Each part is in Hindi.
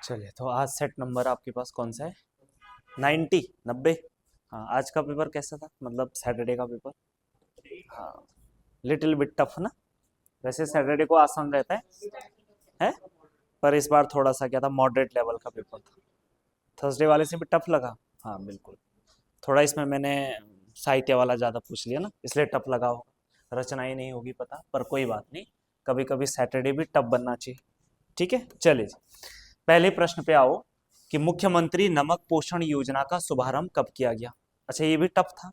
चलिए, तो आज सेट नंबर आपके पास कौन सा है? 90। हाँ, आज का पेपर कैसा था, मतलब सैटरडे का पेपर? हाँ, लिटिल बिट टफ ना। वैसे सैटरडे को आसान रहता है पर इस बार थोड़ा सा क्या था, मॉडरेट लेवल का पेपर था। थर्सडे वाले से भी टफ लगा। हाँ बिल्कुल, थोड़ा इसमें मैंने साहित्य वाला ज़्यादा पूछ लिया ना, इसलिए टफ लगा होगा। रचना ही नहीं होगी पता, पर कोई बात नहीं, कभी कभी सैटरडे भी टफ बनना चाहिए। ठीक है, चलिए पहले प्रश्न पे आओ कि मुख्यमंत्री नमक पोषण योजना का शुभारंभ कब किया गया। अच्छा, ये भी टफ था,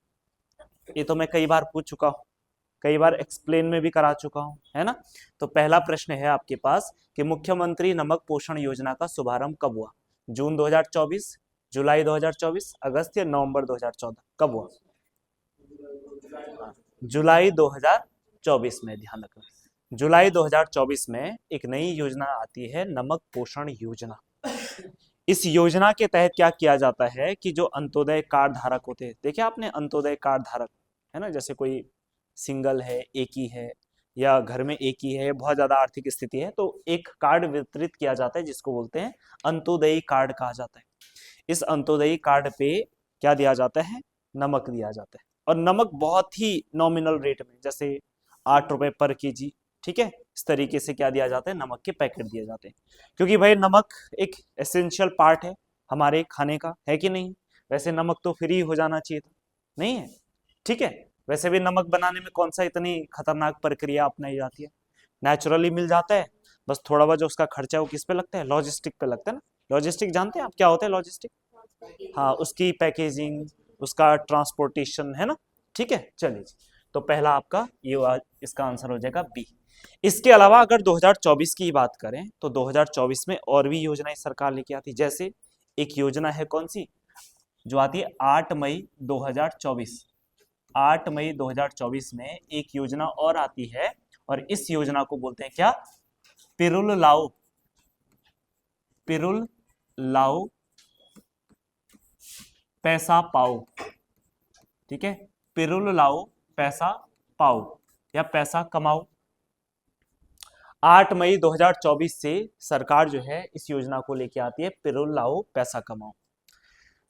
ये तो मैं कई बार पूछ चुका हूँ, कई बार एक्सप्लेन में भी करा चुका हूँ, है ना। तो पहला प्रश्न है आपके पास कि मुख्यमंत्री नमक पोषण योजना का शुभारंभ कब हुआ? जून 2024, जुलाई 2024, अगस्त या नवंबर 2014, कब हुआ? जुलाई 2024 में, ध्यान रखना। जुलाई 2024 में एक नई योजना आती है, नमक पोषण योजना। इस योजना के तहत क्या किया जाता है कि जो अंत्योदय कार्ड धारक होते हैं, देखिए आपने अंत्योदय कार्ड धारक, है ना, जैसे कोई सिंगल है, एक ही है, या घर में एक ही है, बहुत ज्यादा आर्थिक स्थिति है, तो एक कार्ड वितरित किया जाता है जिसको बोलते हैं अंत्योदयी कार्ड कहा जाता है। इस अंत्योदयी कार्ड पे क्या दिया जाता है? नमक दिया जाता है, और नमक बहुत ही नॉमिनल रेट में, जैसे 8 रुपए पर केजी। ठीक है, इस तरीके से क्या दिया जाता है, नमक के पैकेट दिए जाते हैं, क्योंकि भाई नमक एक एसेंशियल पार्ट है हमारे खाने का, है कि नहीं? वैसे नमक तो फ्री हो जाना चाहिए था, नहीं है? ठीक है, वैसे भी नमक बनाने में कौन सा इतनी खतरनाक प्रक्रिया अपनाई जाती है, नेचुरली मिल जाता है। बस थोड़ा बहुत जो उसका खर्चा है वो किस पे लगता है? लॉजिस्टिक पे लगता है ना। लॉजिस्टिक जानते हैं आप क्या होता है लॉजिस्टिक? हाँ, उसकी पैकेजिंग, उसका ट्रांसपोर्टेशन, है ना। ठीक है, चलिए तो पहला आपका इसका आंसर हो जाएगा बी। इसके अलावा अगर 2024 की बात करें तो 2024 में और भी योजनाएं सरकार लेके आती, जैसे एक योजना है कौन सी, जो आती है 8 मई 2024। 8 मई 2024 में एक योजना और आती है, और इस योजना को बोलते हैं क्या? पिरुल लाओ, पिरुल लाओ पैसा पाओ। ठीक है, पिरुल लाओ पैसा पाओ या पैसा कमाओ। 8 मई 2024 से सरकार जो है इस योजना को लेके आती है, पिरुल लाओ पैसा कमाओ।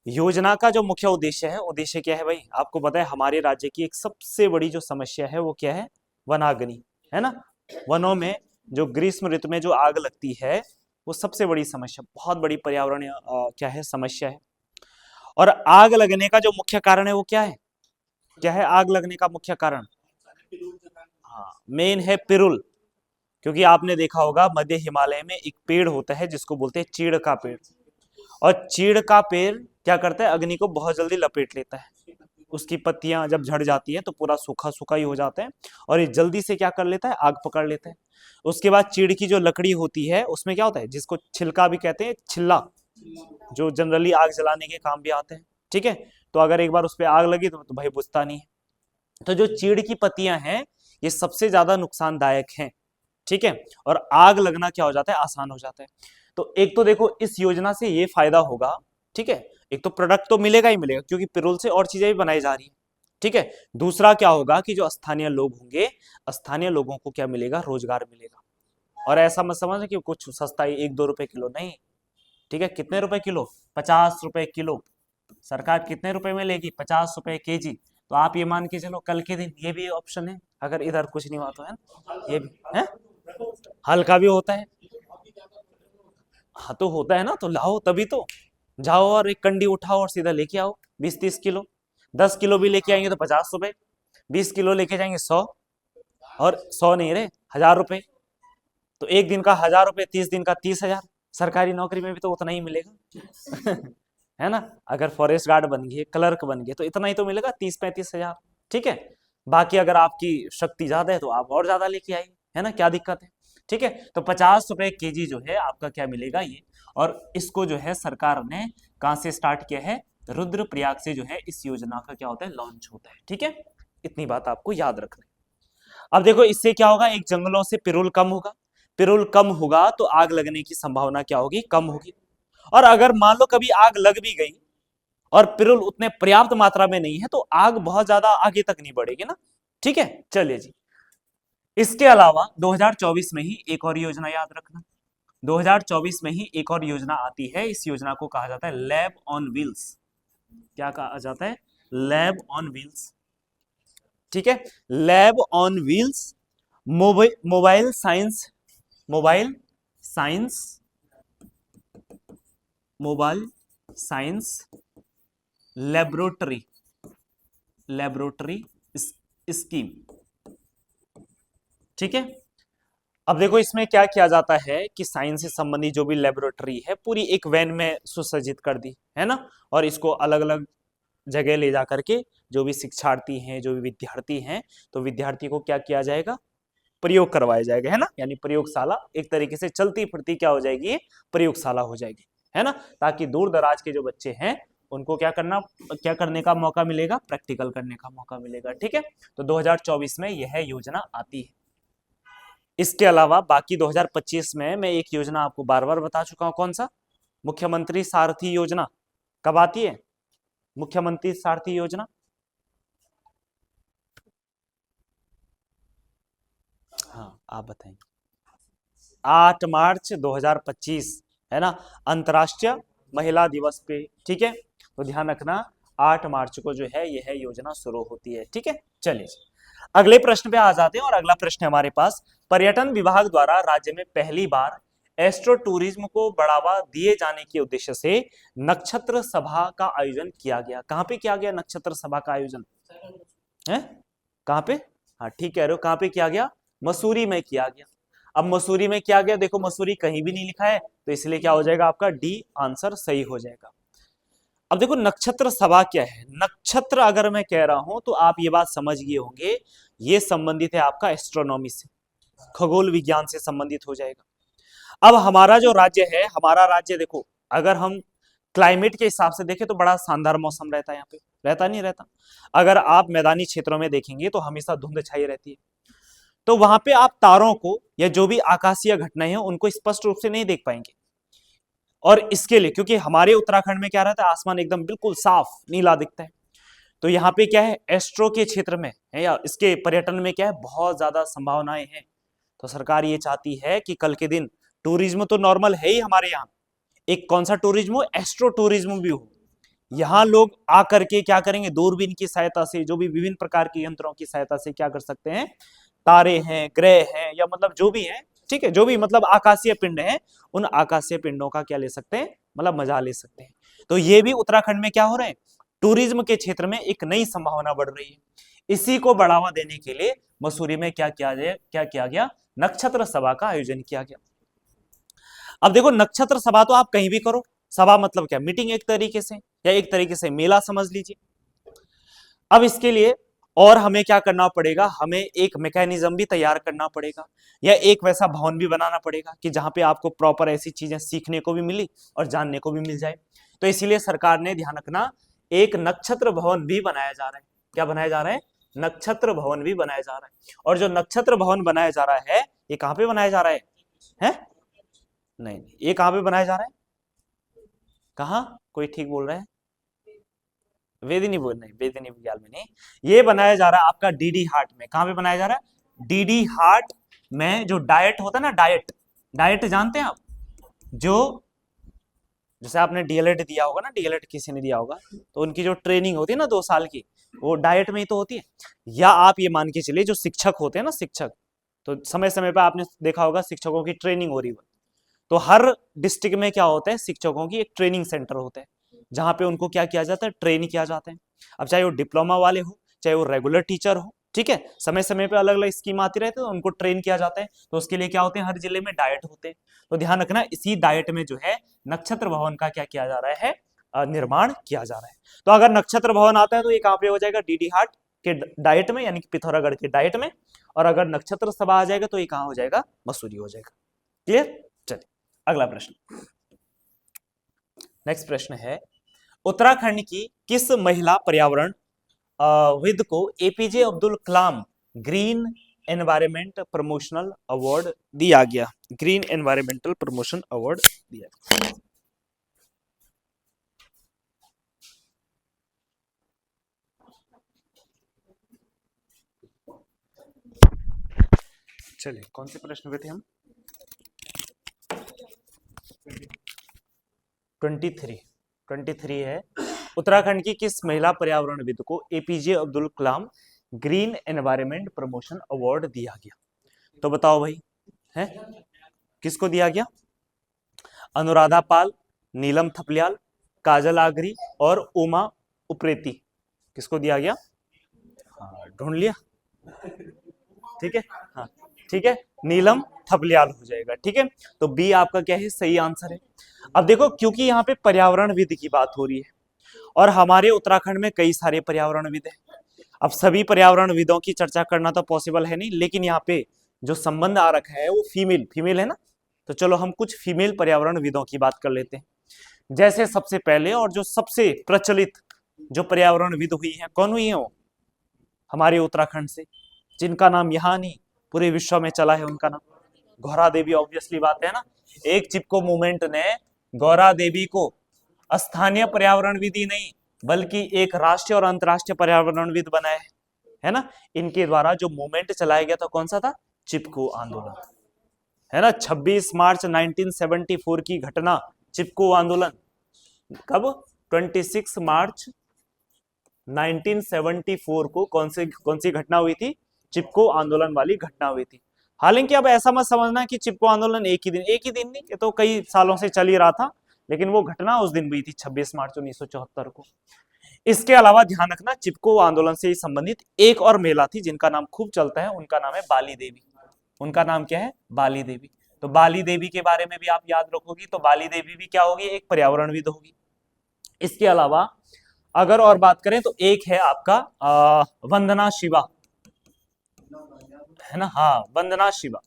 योजना का जो मुख्य उद्देश्य है, उद्देश्य क्या है भाई? आपको पता है हमारे राज्य की एक सबसे बड़ी जो समस्या है वो क्या है? वनाग्नि, है ना। वनों में जो ग्रीष्म ऋतु में जो आग लगती है, वो सबसे बड़ी समस्या, बहुत बड़ी पर्यावरणीय क्या है, समस्या है। और आग लगने का जो मुख्य कारण है वो क्या है? क्या है आग लगने का मुख्य कारण? हाँ, मेन है पिरुल। क्योंकि आपने देखा होगा मध्य हिमालय में एक पेड़ होता है जिसको बोलते हैं चीड़ का पेड़, और चीड़ का पेड़ क्या करता है? अग्नि को बहुत जल्दी लपेट लेता है। उसकी पत्तियां जब झड़ जाती है तो पूरा सूखा सूखा ही हो जाता है, और ये जल्दी से क्या कर लेता है? आग पकड़ लेता है। उसके बाद चीड़ की जो लकड़ी होती है उसमें क्या होता है, जिसको छिलका भी कहते हैं, छिल्ला, जो जनरली आग जलाने के काम भी आते हैं। ठीक है, तो अगर एक बार उस पर आग लगी तो भाई बुझता नहीं है। तो जो चीड़ की पत्तियां हैं ये सबसे ज्यादा नुकसानदायक हैं। ठीक है, और आग लगना क्या हो जाता है? आसान हो जाता है। तो एक तो देखो इस योजना से ये फायदा होगा, ठीक है, एक तो प्रोडक्ट तो मिलेगा ही मिलेगा, क्योंकि पिरुल से और चीजें भी बनाई जा रही है। ठीक है, दूसरा क्या होगा कि जो स्थानीय लोग होंगे, स्थानीय लोगों को क्या मिलेगा? रोजगार मिलेगा। और ऐसा मत समझना कि कुछ सस्ता ही 1-2 रुपए किलो, नहीं। ठीक है, कितने रुपए किलो? 50 रुपए किलो। सरकार कितने रुपए में लेगी? 50 रुपए केजी। तो आप ये मान के चलो कल के दिन ये भी ऑप्शन है, अगर इधर कुछ नहीं हुआ तो, है ना, ये भी है। हल्का भी होता है। हाँ तो होता है ना, तो लाओ, तभी तो जाओ और एक कंडी उठाओ और सीधा लेके आओ 20-30 किलो। 10 किलो भी लेके आएंगे तो 50 रुपए, 20 किलो लेके जाएंगे 100, और 100 नहीं रहे, 1000 रुपए। तो एक दिन का 1000 रुपए, 30 दिन का 30 हजार। सरकारी नौकरी में भी तो उतना ही मिलेगा। है ना, अगर फॉरेस्ट गार्ड बन गए, क्लर्क बन गए, तो इतना ही तो मिलेगा, 30-35 हजार। ठीक है, बाकी अगर आपकी शक्ति ज्यादा है तो आप और ज्यादा लेके आइए, है ना, क्या दिक्कत है? ठीक है, तो 50 रुपए केजी जो है आपका क्या मिलेगा ये। और इसको जो है सरकार ने कहां से स्टार्ट किया है? रुद्रप्रयाग से जो है इस योजना का क्या होता है? लॉन्च होता है। ठीक है, इतनी बात आपको याद रखना है। अब देखो इससे क्या होगा, एक जंगलों से पिरुल कम होगा, पिरुल कम होगा तो आग लगने की संभावना क्या होगी? कम होगी। और अगर मान लो कभी आग लग भी गई और पिरुल उतने पर्याप्त मात्रा में नहीं है, तो आग बहुत ज्यादा आगे तक नहीं बढ़ेगी ना। ठीक है, चलिए जी। इसके अलावा 2024 में ही एक और योजना याद रखना, 2024 में ही एक और योजना आती है, इस योजना को कहा जाता है लैब ऑन व्हील्स। क्या कहा जाता है? Lab on wheels. ठीक है, lab on wheels, mobile science, mobile science, mobile science laboratory, laboratory scheme. ठीक है, अब देखो इसमें क्या किया जाता है कि साइंस से संबंधित जो भी लेबोरेटरी है पूरी एक वैन में सुसज्जित कर दी है ना, और इसको अलग अलग जगह ले जा करके जो भी शिक्षार्थी हैं, जो भी विद्यार्थी हैं, तो विद्यार्थी को क्या किया जाएगा? प्रयोग करवाया जाएगा, है ना, यानी प्रयोगशाला एक तरीके से चलती फिरती क्या हो जाएगी? प्रयोगशाला हो जाएगी, है ना, ताकि दूर दराज के जो बच्चे हैं उनको क्या करने का मौका मिलेगा? प्रैक्टिकल करने का मौका मिलेगा। ठीक है, तो 2024 में यह योजना आती है। इसके अलावा बाकी 2025 में मैं एक योजना आपको बार बार बता चुका हूं, कौन सा? मुख्यमंत्री सारथी योजना। कब आती है मुख्यमंत्री सारथी योजना? हाँ, आप बताएंगे। 8 मार्च 2025, है ना, अंतर्राष्ट्रीय महिला दिवस पे। ठीक है, तो ध्यान रखना 8 मार्च को जो है यह योजना शुरू होती है। ठीक है, चलिए अगले प्रश्न पे आ जाते हैं, और अगला प्रश्न है हमारे पास, पर्यटन विभाग द्वारा राज्य में पहली बार एस्ट्रो टूरिज्म को बढ़ावा दिए जाने के उद्देश्य से नक्षत्र सभा का आयोजन किया गया। कहां पे किया गया नक्षत्र सभा का आयोजन? है कहां पे? हाँ ठीक कह रहे हो, कहां पे किया गया? मसूरी में किया गया। अब मसूरी में किया गया, देखो मसूरी कहीं भी नहीं लिखा है, तो इसलिए क्या हो जाएगा आपका? डी आंसर सही हो जाएगा। अब देखो नक्षत्र सभा क्या है? नक्षत्र अगर मैं कह रहा हूं तो आप ये बात समझ गए होंगे, ये संबंधित है आपका एस्ट्रोनॉमी से, खगोल विज्ञान से संबंधित हो जाएगा। अब हमारा जो राज्य है, हमारा राज्य देखो, अगर हम क्लाइमेट के हिसाब से देखें तो बड़ा शानदार मौसम रहता है यहाँ पे, रहता नहीं रहता? अगर आप मैदानी क्षेत्रों में देखेंगे तो हमेशा धुंध छाई रहती है, तो वहां पे आप तारों को या जो भी आकाशीय घटनाएं हैं उनको स्पष्ट रूप से नहीं देख पाएंगे। और इसके लिए क्योंकि हमारे उत्तराखंड में क्या रहता है, आसमान एकदम बिल्कुल साफ नीला दिखता है, तो यहाँ पे क्या है, एस्ट्रो के क्षेत्र में है या इसके पर्यटन में क्या है, बहुत ज्यादा संभावनाएं हैं। तो सरकार ये चाहती है कि कल के दिन टूरिज्म तो नॉर्मल है ही हमारे यहाँ, एक कौन सा टूरिज्म हो? एस्ट्रो टूरिज्म भी हो। यहाँ लोग आकर के क्या करेंगे? दूरबीन की सहायता से, जो भी विभिन्न प्रकार के यंत्रों की सहायता से क्या कर सकते हैं? तारे हैं, ग्रह हैं, या मतलब जो भी है, ठीक है, जो भी मतलब आकाशीय पिंड है, उन आकाशीय पिंडों का क्या ले सकते हैं? मतलब मजा ले सकते हैं। तो ये भी उत्तराखंड में क्या हो रहा है? टूरिज्म के क्षेत्र में एक नई संभावना बढ़ रही है। इसी को बढ़ावा देने के लिए मसूरी में क्या किया गया? नक्षत्र सभा का आयोजन किया गया। अब देखो नक्षत्र सभा तो आप कहीं भी करो, सभा मतलब क्या? मीटिंग एक तरीके से, या एक तरीके से मेला समझ लीजिए। अब इसके लिए और हमें क्या करना पड़ेगा? हमें एक मैकेनिज्म भी तैयार करना पड़ेगा, या एक वैसा भवन भी बनाना पड़ेगा कि जहां पे आपको प्रॉपर ऐसी चीजें सीखने को भी मिली और जानने को भी मिल जाए। तो इसीलिए सरकार ने, ध्यान रखना, एक नक्षत्र भवन भी बनाया जा रहा है। क्या बनाया जा रहा है? नक्षत्र भवन भी बनाया जा रहा है। और जो नक्षत्र भवन बनाया जा रहा है, ये कहां पे बनाया जा रहा है? नहीं, ये कहां पे बनाया जा रहा है? कहा? कोई ठीक बोल रहा है? वेदिनी नहीं, वेदिनी विज्ञान में नहीं, ये बनाया जा रहा है आपका डीडी हाट में। कहां पे बनाया जा रहा है? डीडी हाट में। जो डाइट होता है ना, डाइट, डाइट जानते हैं आप? जो जैसे आपने डीएलएड दिया होगा ना, डीएलएड किसी ने दिया होगा, तो उनकी जो ट्रेनिंग होती है ना 2 साल की, वो डाइट में ही तो होती है। या आप ये मान के चलिए जो शिक्षक होते हैं ना, शिक्षक, तो समय समय पर आपने देखा होगा शिक्षकों की ट्रेनिंग हो रही है। तो हर डिस्ट्रिक्ट में क्या होता है? शिक्षकों की एक ट्रेनिंग सेंटर होता है, जहां पे उनको क्या किया जाता है? ट्रेन किया जाता है। अब चाहे वो डिप्लोमा वाले हो, चाहे वो रेगुलर टीचर हो, ठीक है, समय समय पे अलग अलग स्कीम आती रहती है, तो उनको ट्रेन किया जाता है। तो उसके लिए क्या होते हैं? हर जिले में डाइट होते हैं। तो ध्यान रखना, इसी डाइट में जो है नक्षत्र भवन का क्या किया जा रहा है? निर्माण किया जा रहा है। तो अगर नक्षत्र भवन आता है तो ये कहां पे हो जाएगा? डीडी हाट के डाइट में, यानी कि पिथौरागढ़ के डाइट में। और अगर नक्षत्र सभा आ जाएगा तो ये कहां हो जाएगा? मसूरी हो जाएगा। क्लियर? चलिए अगला प्रश्न, नेक्स्ट प्रश्न है, उत्तराखंड की किस महिला पर्यावरण विद को APJ Abdul Kalam green environment promotional award दिया गया? ग्रीन एनवायरमेंटल प्रमोशन अवार्ड दिया। चलिए कौन से प्रश्न पे थे हम? 23 है। उत्तराखंड की किस महिला पर्यावरणविद को APJ Abdul Kalam green environment promotion award दिया गया? तो बताओ भाई, है किसको दिया गया? अनुराधा पाल, नीलम थपलियाल, काजल आगरी और उमा उप्रेती, किसको दिया गया? हाँ, ढूंढ लिया, ठीक है, हाँ ठीक है, नीलम थपलियाल हो जाएगा, ठीक है। तो बी आपका क्या है, सही आंसर है। अब देखो, क्योंकि यहाँ पे पर्यावरणविद की बात हो रही है और हमारे उत्तराखंड में कई सारे पर्यावरणविद हैं, अब सभी पर्यावरणविदों की चर्चा करना तो पॉसिबल है नहीं, लेकिन यहाँ पे जो संबंध आ रखा है वो फीमेल फीमेल है ना, तो चलो हम कुछ फीमेल पर्यावरणविदों की बात कर लेते हैं। जैसे सबसे पहले और जो सबसे प्रचलित जो पर्यावरणविद हुई है, कौन हुई है वो? हमारे उत्तराखंड से, जिनका नाम यहाँ नहीं पूरे विश्व में चला है, उनका नाम गौरा देवी। ऑब्वियसली बात है ना, एक चिपको मूवमेंट ने गौरा देवी को स्थानीय पर्यावरणविद ही नहीं बल्कि एक राष्ट्रीय और अंतर्राष्ट्रीय पर्यावरणविद बनाया है ना। इनके द्वारा जो मूवमेंट चलाया गया था, कौन सा था? चिपको आंदोलन, है ना। 26 मार्च 1974 की घटना, चिपको आंदोलन। कब? 26 मार्च 1974 को कौन सी घटना हुई थी? चिपको आंदोलन वाली घटना हुई थी। हालांकि अब ऐसा मत समझना कि चिपको आंदोलन एक ही दिन नहीं, ये तो कई सालों से चल ही रहा था, लेकिन वो घटना उस दिन हुई थी 26 मार्च 1974 को। इसके अलावा ध्यान रखना, चिपको आंदोलन से संबंधित एक और महिला थी जिनका नाम खूब चलता है, उनका नाम है बाली देवी। उनका नाम क्या है? बाली देवी। तो बाली देवी के बारे में भी आप याद रखोगी, तो बाली देवी भी क्या होगी? एक पर्यावरणविद होगी। इसके अलावा अगर और बात करें तो एक है आपका वंदना शिवा, है ना। हाँ, वंदना शिवा।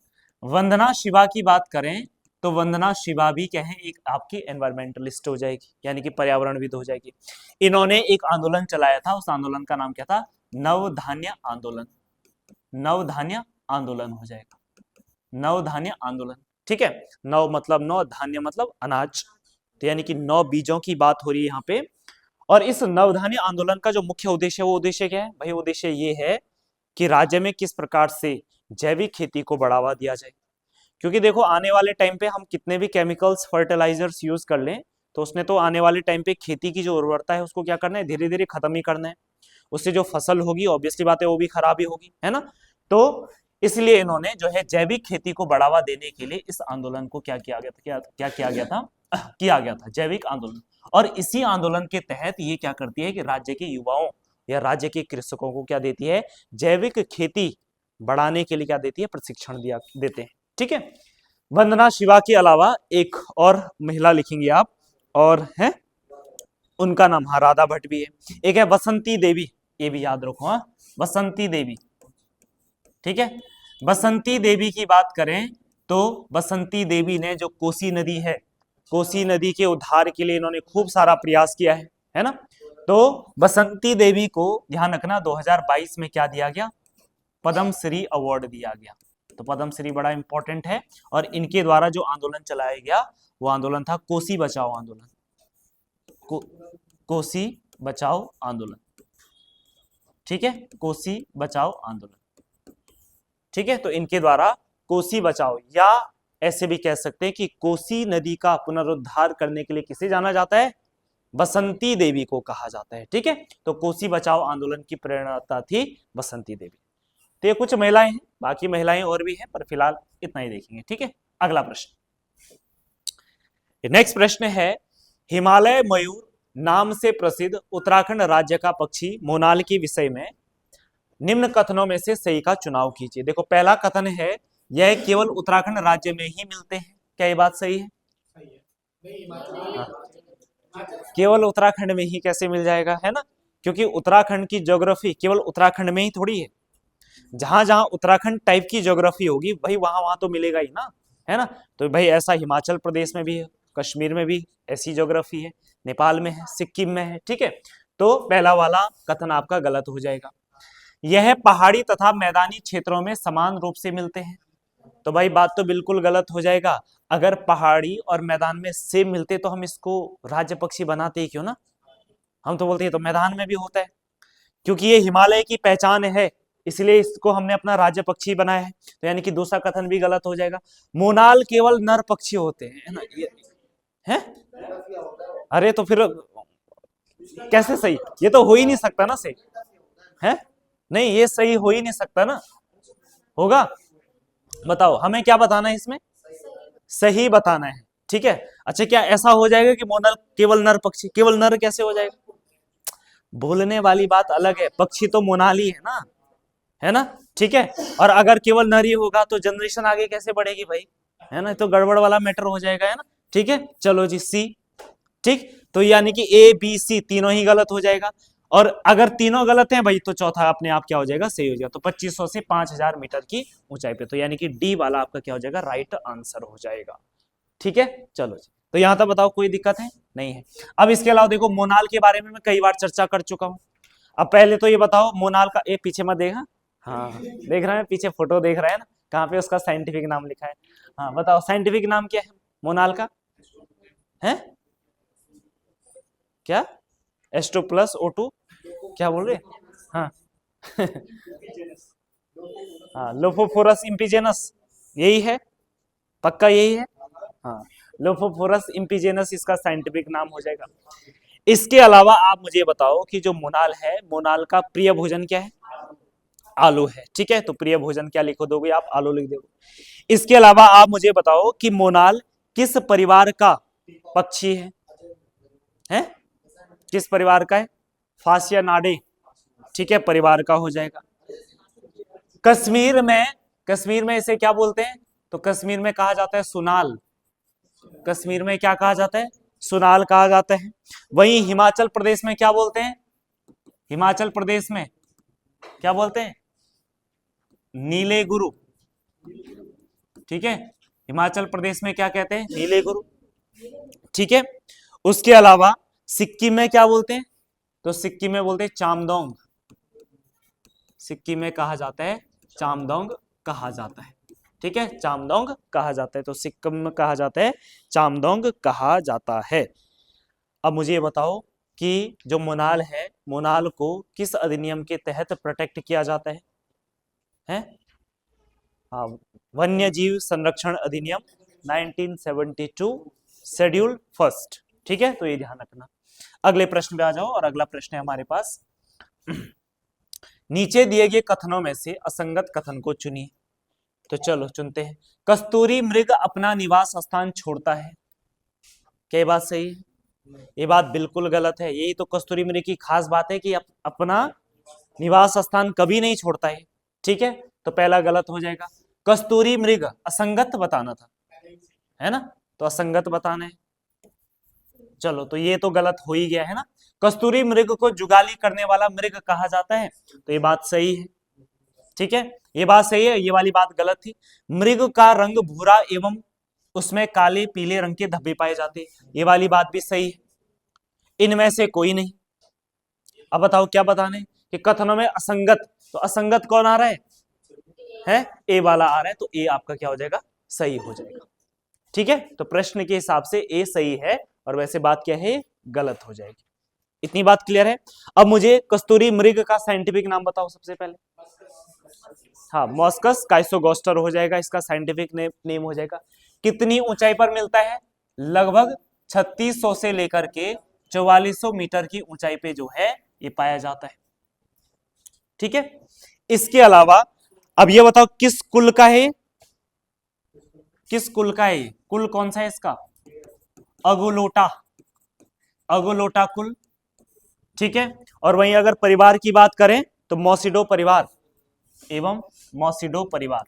वंदना शिवा की बात करें तो वंदना शिवा भी क्या है? एक आपकी एनवायरमेंटलिस्ट हो जाएगी, यानी कि पर्यावरणविद हो जाएगी। इन्होंने एक आंदोलन चलाया था, उस आंदोलन का नाम क्या था? नवधान्य आंदोलन। नवधान्य आंदोलन हो जाएगा, नवधान्य आंदोलन, ठीक है। नव मतलब 9, धान्य मतलब अनाज, तो यानी कि 9 बीजों की बात हो रही है यहाँ पे। और इस नवधान्य आंदोलन का जो मुख्य उद्देश्य है, वो उद्देश्य क्या है भाई? उद्देश्य ये है कि राज्य में किस प्रकार से जैविक खेती को बढ़ावा दिया जाए। क्योंकि देखो, आने वाले टाइम पे हम कितने भी केमिकल्स फर्टिलाइजर्स यूज कर लें, तो उसने तो आने वाले टाइम पे खेती की जो उर्वरता है उसको क्या करना है? धीरे धीरे खत्म ही करना है। उससे जो फसल होगी ऑब्वियसली बात है वो भी खराब ही होगी, है ना। तो इसलिए इन्होंने जो है जैविक खेती को बढ़ावा देने के लिए इस आंदोलन को क्या किया गया था? क्या किया गया था? किया गया था जैविक आंदोलन। और इसी आंदोलन के तहत ये क्या करती है कि राज्य के युवाओं या राज्य के कृषकों को क्या देती है? जैविक खेती बढ़ाने के लिए क्या देती है? प्रशिक्षण देते हैं, ठीक है। वंदना शिवा के अलावा एक और महिला लिखेंगे आप, और है उनका नाम, हाँ, राधा भट्ट भी है। एक है बसंती देवी, ये भी याद रखो, हाँ, बसंती देवी, ठीक है। बसंती देवी की बात करें तो बसंती देवी ने जो कोसी नदी है, कोसी नदी के उद्धार के लिए इन्होंने खूब सारा प्रयास किया है ना। तो बसंती देवी को ध्यान रखना 2022 में क्या दिया गया? पद्मश्री अवार्ड दिया गया। तो पद्मश्री बड़ा इंपॉर्टेंट है। और इनके द्वारा जो आंदोलन चलाया गया वो आंदोलन था कोसी बचाओ आंदोलन, कोसी बचाओ आंदोलन, ठीक है, कोसी बचाओ आंदोलन, ठीक है। तो इनके द्वारा कोसी बचाओ, या ऐसे भी कह सकते हैं कि कोसी नदी का पुनरुद्धार करने के लिए किसे जाना जाता है? बसंती देवी को कहा जाता है, ठीक है। तो कोसी बचाओ आंदोलन की प्रेरणाता थी बसंती देवी। तो ये कुछ महिलाएं हैं, बाकी महिलाएं और भी हैं, पर फिलहाल इतना ही देखेंगे, ठीक है। अगला प्रश्न, नेक्स्ट प्रश्न है, हिमालय मयूर नाम से प्रसिद्ध उत्तराखंड राज्य का पक्षी मोनाल के विषय में निम्न कथनों में से सही का चुनाव कीजिए। देखो, पहला कथन है यह केवल उत्तराखंड राज्य में ही मिलते हैं, क्या ये बात सही है? हाँ। केवल उत्तराखंड में ही कैसे मिल जाएगा, है ना, क्योंकि उत्तराखंड की ज्योग्राफी केवल उत्तराखंड में ही थोड़ी है। जहां जहां उत्तराखंड टाइप की ज्योग्राफी होगी भाई वहां वहां तो मिलेगा ही ना, है ना। तो भाई ऐसा हिमाचल प्रदेश में भी है, कश्मीर में भी ऐसी ज्योग्राफी है, नेपाल में है, सिक्किम में है, ठीक है। तो पहला वाला कथन आपका गलत हो जाएगा। यह पहाड़ी तथा मैदानी क्षेत्रों में समान रूप से मिलते हैं, तो भाई बात तो बिल्कुल गलत हो जाएगा। अगर पहाड़ी और मैदान में सेम मिलते तो हम इसको राज्य पक्षी बनाते ही क्यों ना। हम तो बोलते हैं तो मैदान में भी होता है, क्योंकि ये हिमालय की पहचान है, इसलिए इसको हमने अपना राज्य पक्षी बनाया है। तो यानी कि दूसरा कथन भी गलत हो जाएगा। मोनाल केवल नर पक्षी होते हैं, है ना। है? अरे तो फिर कैसे सही? ये तो हो ही नहीं सकता ना सही, है? नहीं, ये सही हो ही नहीं सकता ना। होगा? बताओ हमें क्या बताना है इसमें? सही बताना है। ठीक है। अच्छा, क्या ऐसा हो जाएगा कि मोनल केवल नर पक्षी? केवल नर कैसे हो जाएगा? बोलने वाली बात अलग है, पक्षी तो मोनाली है ना, है ना? ठीक है। और अगर केवल नर ही होगा तो जनरेशन आगे कैसे बढ़ेगी भाई? है ना, तो गड़बड़ वाला मैटर हो जाएगा, है ना? ठीक है, चलो जी सी। ठीक, तो यानी कि ए बी सी तीनों ही गलत हो जाएगा। और अगर तीनों गलत हैं भाई तो चौथा अपने आप क्या हो जाएगा? सही हो जाएगा। तो 2500 से 5000 मीटर की ऊंचाई पे, तो यानी कि डी वाला आपका क्या हो जाएगा? राइट आंसर हो जाएगा। ठीक है, चलो जी। तो यहां तक बताओ कोई दिक्कत है? नहीं है। अब इसके अलावा देखो, मोनाल के बारे में मैं कई बार चर्चा कर चुका हूं। अब पहले तो ये बताओ मोनाल का, ए पीछे मत देखा, हाँ देख रहे हैं पीछे फोटो देख रहे हैं ना, कहाँ पे उसका साइंटिफिक नाम लिखा है? हाँ बताओ साइंटिफिक नाम क्या है मोनाल का? है क्या? H2 प्लस O2, क्या बोल रहे? हाँ हाँ, लोफोफोरस इम्पिजेनस, यही है, पक्का यही है। हाँ, लोफोफोरस इम्पिजेनस इसका साइंटिफिक नाम हो जाएगा। इसके अलावा आप मुझे बताओ कि जो मोनाल है, मोनाल का प्रिय भोजन क्या है? आलू है। ठीक है, तो प्रिय भोजन क्या लिखो दोगे आप? आलू लिख दोगे। इसके अलावा आप मुझे बताओ कि मोनाल किस परिवार का पक्षी है? हैं? किस परिवार का है? फासियानाडे। ठीक है, परिवार का हो जाएगा। कश्मीर में, कश्मीर में इसे क्या बोलते हैं? तो कश्मीर में कहा जाता है सुनाल। कश्मीर में क्या कहा जाता है? सुनाल कहा जाता है। वहीं हिमाचल प्रदेश में क्या बोलते हैं? हिमाचल प्रदेश में क्या बोलते हैं? नीले गुरु। ठीक है, हिमाचल प्रदेश में क्या कहते हैं? नीले गुरु। ठीक है, उसके अलावा सिक्किम में क्या बोलते हैं? तो सिक्किम में बोलते हैं चामदोंग। सिक्किम में कहा जाता है चामदोंग कहा जाता है। ठीक है, चामदोंग कहा जाता है, तो सिक्किम में कहा जाता है चामदोंग कहा जाता है। अब मुझे ये बताओ कि जो मोनाल है, मोनाल को किस अधिनियम के तहत प्रोटेक्ट किया जाता है? हैं? हाँ, वन्य जीव संरक्षण अधिनियम 1972 शेड्यूल फर्स्ट। ठीक है, तो ये ध्यान रखना। अगले प्रश्न पे आ जाओ, और अगला प्रश्न है हमारे पास, नीचे दिए गए कथनों में से असंगत कथन को चुनिए। तो चलो चुनते हैं। कस्तूरी मृग अपना निवास स्थान छोड़ता है, क्या ये बात सही है? ये बात बिल्कुल गलत है। यही तो कस्तूरी मृग की खास बात है कि अपना निवास स्थान कभी नहीं छोड़ता है। ठीक है, तो पहला गलत हो जाएगा। कस्तूरी मृग असंगत बताना था, है ना, तो असंगत बताना है। चलो, तो ये तो गलत हो ही गया है ना। कस्तूरी मृग को जुगाली करने वाला मृग कहा जाता है, तो ये बात सही है। ठीक है, ये बात सही है, ये वाली बात गलत थी। मृग का रंग भूरा एवं उसमें काले पीले रंग के धब्बे पाए जाते हैं, ये वाली बात भी सही है। इनमें से कोई नहीं। अब बताओ क्या बताने कि कथनों में असंगत, तो असंगत कौन आ रहा है? ए वाला आ रहा है, तो ए आपका क्या हो जाएगा? सही हो जाएगा। ठीक है, तो प्रश्न के हिसाब से ए सही है, और वैसे बात क्या है? गलत हो जाएगी। इतनी बात क्लियर है? अब मुझे कस्तूरी मृग का साइंटिफिक नाम बताओ सबसे पहले। हाँ, मॉस्कस काइसोगोस्टर हो जाएगा, इसका साइंटिफिक नेम हो जाएगा। कितनी ऊंचाई पर मिलता है? लगभग 3600 से लेकर के 4400 मीटर की ऊंचाई पे जो है ये पाया जाता है। ठीक है, इसके अलावा अब ये बताओ किस कुल का है? किस कुल का है? कुल कौन सा है इसका? अगुलोटा। अगुलोटा कुल। ठीक है, और वहीं अगर परिवार की बात करें तो मॉसिडो परिवार एवं मॉसिडो परिवार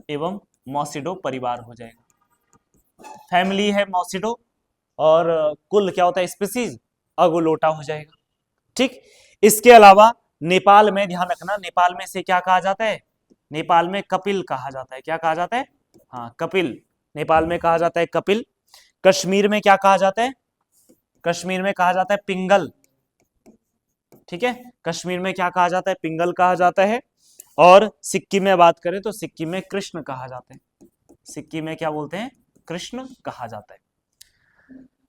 एवं मॉसिडो परिवार हो जाएगा। फैमिली है मॉसिडो, और कुल क्या होता है? स्पीसीज अगुलोटा हो जाएगा। ठीक, इसके अलावा नेपाल में ध्यान रखना, नेपाल में से क्या कहा जाता है? नेपाल में कपिल कहा जाता है। क्या कहा जाता है? हाँ, कपिल। नेपाल में कहा जाता है कपिल। कश्मीर में क्या कहा जाता है? कश्मीर में कहा जाता है पिंगल। ठीक है, कश्मीर में क्या कहा जाता है? पिंगल कहा जाता है। और सिक्किम में बात करें तो सिक्किम में कृष्ण कहा जाता है। सिक्किम में क्या बोलते हैं? कृष्ण कहा जाता है।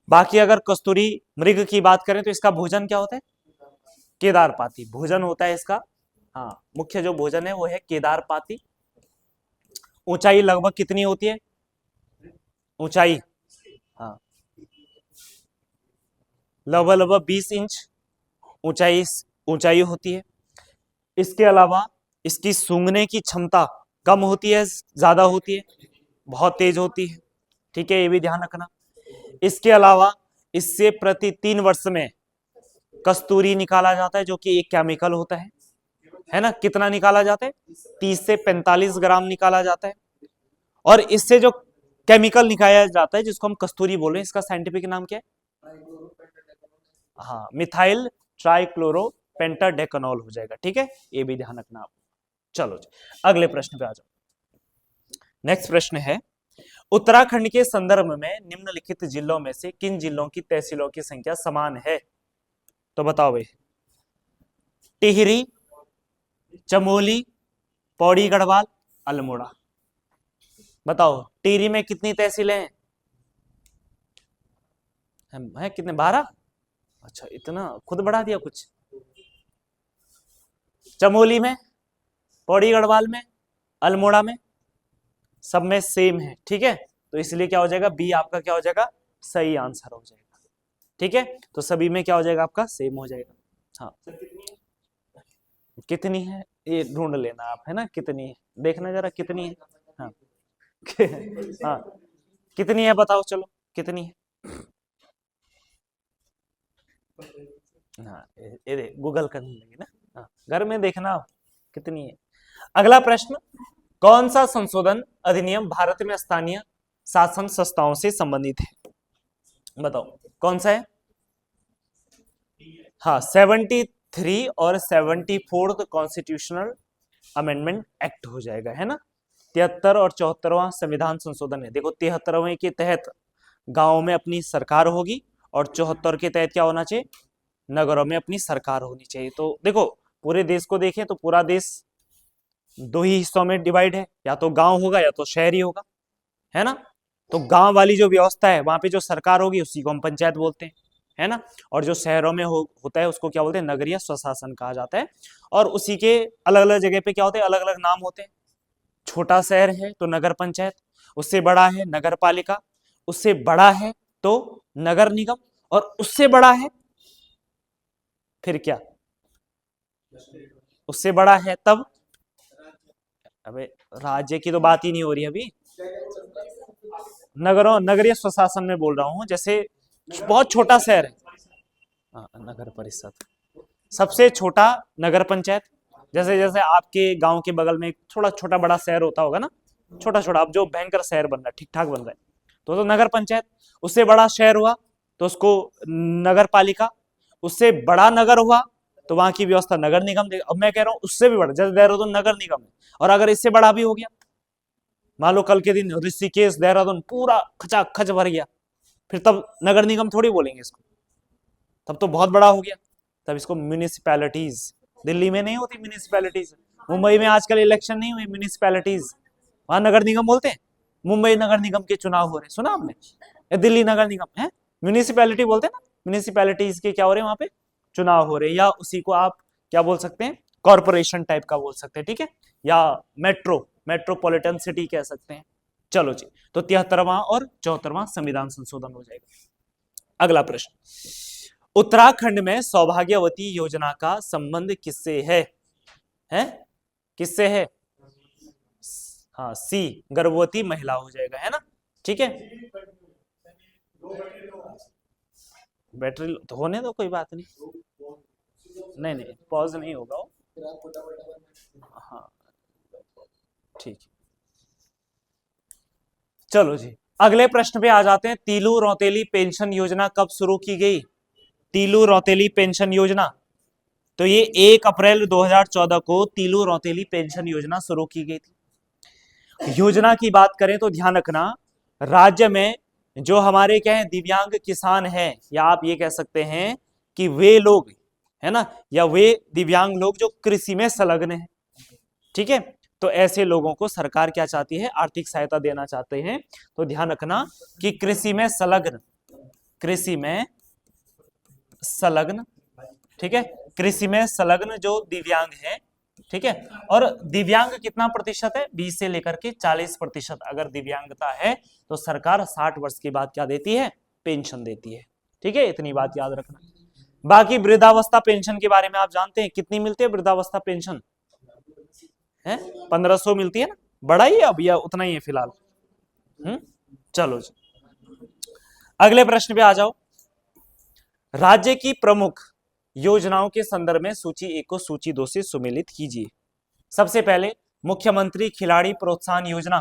बाकी अगर कस्तूरी मृग की बात करें तो इसका भोजन क्या होता है? केदारपाती भोजन होता है इसका। हाँ, मुख्य जो भोजन है वो है केदारपाती। ऊंचाई लगभग कितनी होती है? ऊंचाई हाँ, लगभग 20 इंच ऊंचाई ऊंचाई होती है। इसके अलावा इसकी सूंघने की क्षमता कम होती है, ज्यादा होती है, बहुत तेज होती है। ठीक है, ये भी ध्यान रखना। इसके अलावा इससे प्रति 3 वर्ष में कस्तूरी निकाला जाता है, जो कि एक केमिकल होता है ना। कितना निकाला जाता है? 30 से 45 ग्राम निकाला जाता है। और इससे जो केमिकल निकाला जाता है, जिसको हम कस्तूरी बोल रहे हैं, इसका साइंटिफिक नाम क्या है? हाँ, मिथाइल ट्राइक्लोरो पेंटाडेकनॉल हो जाएगा। ठीक है, ये भी ध्यान रखना आप। चलो जी, अगले प्रश्न पे आ जाओ। नेक्स्ट प्रश्न है, उत्तराखंड के संदर्भ में निम्नलिखित जिलों में से किन जिलों की तहसीलों की संख्या समान है? तो बताओ भाई। टिहरी, चमोली, पौड़ी गढ़वाल, अल्मोड़ा। बताओ, टिहरी में कितनी तहसीलें हैं? है कितने? 12। अच्छा, इतना खुद बढ़ा दिया कुछ। चमोली में, पौड़ी गढ़वाल में, अल्मोड़ा में, सब में सेम है। ठीक है, तो इसलिए क्या हो जाएगा? बी आपका क्या हो जाएगा? सही आंसर हो जाएगा। ठीक है, तो सभी में क्या हो जाएगा? आपका सेम हो जाएगा। हाँ, कितनी है ये ढूंढ लेना आप, है ना। कितनी है देखना जरा, कितनी है। हाँ हाँ, कितनी है बताओ, चलो कितनी है। हाँ, ये गूगल करने लगे ना। हाँ, घर में देखना कितनी है। अगला प्रश्न, कौन सा संशोधन अधिनियम भारत में स्थानीय शासन संस्थाओं से संबंधित है? बताओ कौन सा है। हाँ, 73 और 74 कॉन्स्टिट्यूशनल अमेंडमेंट एक्ट हो जाएगा, है ना। 73 और 74वां संविधान संशोधन है। देखो, 73वें के तहत गांवों में अपनी सरकार होगी, और 74 के तहत क्या होना चाहिए? नगरों में अपनी सरकार होनी चाहिए। तो देखो, पूरे देश को देखें तो पूरा देश 2 ही हिस्सों में डिवाइड है, या तो गांव होगा या तो शहर ही होगा, है ना। तो गांव वाली जो व्यवस्था है, वहां पे जो सरकार होगी उसी को हम पंचायत बोलते हैं, है ना। और जो शहरों में होता है उसको क्या बोलते हैं? नगरीय स्वशासन कहा जाता है। और उसी के अलग अलग जगह पे क्या होते हैं? अलग अलग नाम होते हैं। छोटा शहर है तो नगर पंचायत, उससे बड़ा है नगर पालिका, उससे बड़ा है तो नगर निगम, और उससे बड़ा है फिर क्या? उससे बड़ा है तब, अबे राज्य की तो बात ही नहीं हो रही अभी। नगरीय स्वशासन में बोल रहा हूं। जैसे बहुत छोटा शहर है, नगर परिषद। सबसे छोटा नगर पंचायत। जैसे जैसे आपके गांव के बगल में एक थोड़ा छोटा बड़ा शहर होता होगा ना, छोटा छोटा, अब जो भयंकर शहर बन रहा है, ठीक ठाक बन रहा है, तो नगर पंचायत। उससे बड़ा शहर हुआ तो उसको नगर पालिका। उससे बड़ा नगर हुआ तो वहां की व्यवस्था नगर निगम देगा। अब मैं कह रहा हूं उससे भी बड़ा, जैसे देहरादून नगर निगम है, और अगर इससे बड़ा भी हो गया, मान लो कल के दिन ऋषिकेश देहरादून पूरा खचाखच भर गया, फिर तब नगर निगम थोड़ी बोलेंगे इसको, तब तो बहुत बड़ा हो गया। तब इसको म्यूनिसिपैलिटीज, दिल्ली में नहीं होती म्यूनिसिपैलिटीज, मुंबई में आजकल इलेक्शन नहीं हुई, म्यूनिसिपैलिटीज, वहां नगर निगम बोलते हैं। मुंबई नगर निगम के चुनाव हो रहे, सुना आपने? दिल्ली नगर निगम है, म्यूनिसिपैलिटी बोलते हैं ना। म्यूनिसिपैलिटीज के क्या हो रहे हैं वहां पे? चुनाव हो रहे हैं। या उसी को आप क्या बोल सकते हैं? कॉर्पोरेशन टाइप का बोल सकते हैं। ठीक है, या मेट्रोपॉलिटन सिटी कह सकते हैं। चलो जी, तो 73वां और 74वां संविधान संशोधन हो जाएगा। अगला प्रश्न, उत्तराखंड में सौभाग्यवती योजना का संबंध किससे है? किससे है? हाँ, सी गर्भवती महिला हो जाएगा, है ना। ठीक है, बैटरी तो होने दो, कोई बात नहीं। नहीं नहीं, पॉज नहीं होगा वो। हाँ, ठीक है। चलो जी, अगले प्रश्न पे आ जाते हैं। तीलू रौतेली पेंशन योजना कब शुरू की गई? तीलू रौतेली पेंशन योजना, तो ये 1 अप्रैल 2014 को तीलू रौतेली पेंशन योजना शुरू की गई थी। योजना की बात करें तो ध्यान रखना, राज्य में जो हमारे क्या है, दिव्यांग किसान हैं, या आप ये कह सकते हैं कि वे लोग, है ना, या वे दिव्यांग लोग जो कृषि में संलग्न हैं। ठीक है, तो ऐसे लोगों को सरकार क्या चाहती है? आर्थिक सहायता देना चाहते हैं। तो ध्यान रखना कि कृषि में संलग्न, कृषि में संलग्न, ठीक है, कृषि में संलग्न जो दिव्यांग हैं, ठीक है। और दिव्यांग कितना प्रतिशत है? 20 से लेकर के 40%। अगर दिव्यांगता है तो सरकार 60 वर्ष के बाद क्या देती है? पेंशन देती है। ठीक है, इतनी बात याद रखना। बाकी वृद्धावस्था पेंशन के बारे में आप जानते हैं कितनी मिलती है वृद्धावस्था पेंशन? है 1500 मिलती है ना, बड़ा ही अब या उतना ही है फिलहाल? चलो जी, अगले प्रश्न पे आ जाओ। राज्य की प्रमुख योजनाओं के संदर्भ में सूची 1 को सूची 2 से सुमेलित कीजिए। सबसे पहले मुख्यमंत्री खिलाड़ी प्रोत्साहन योजना।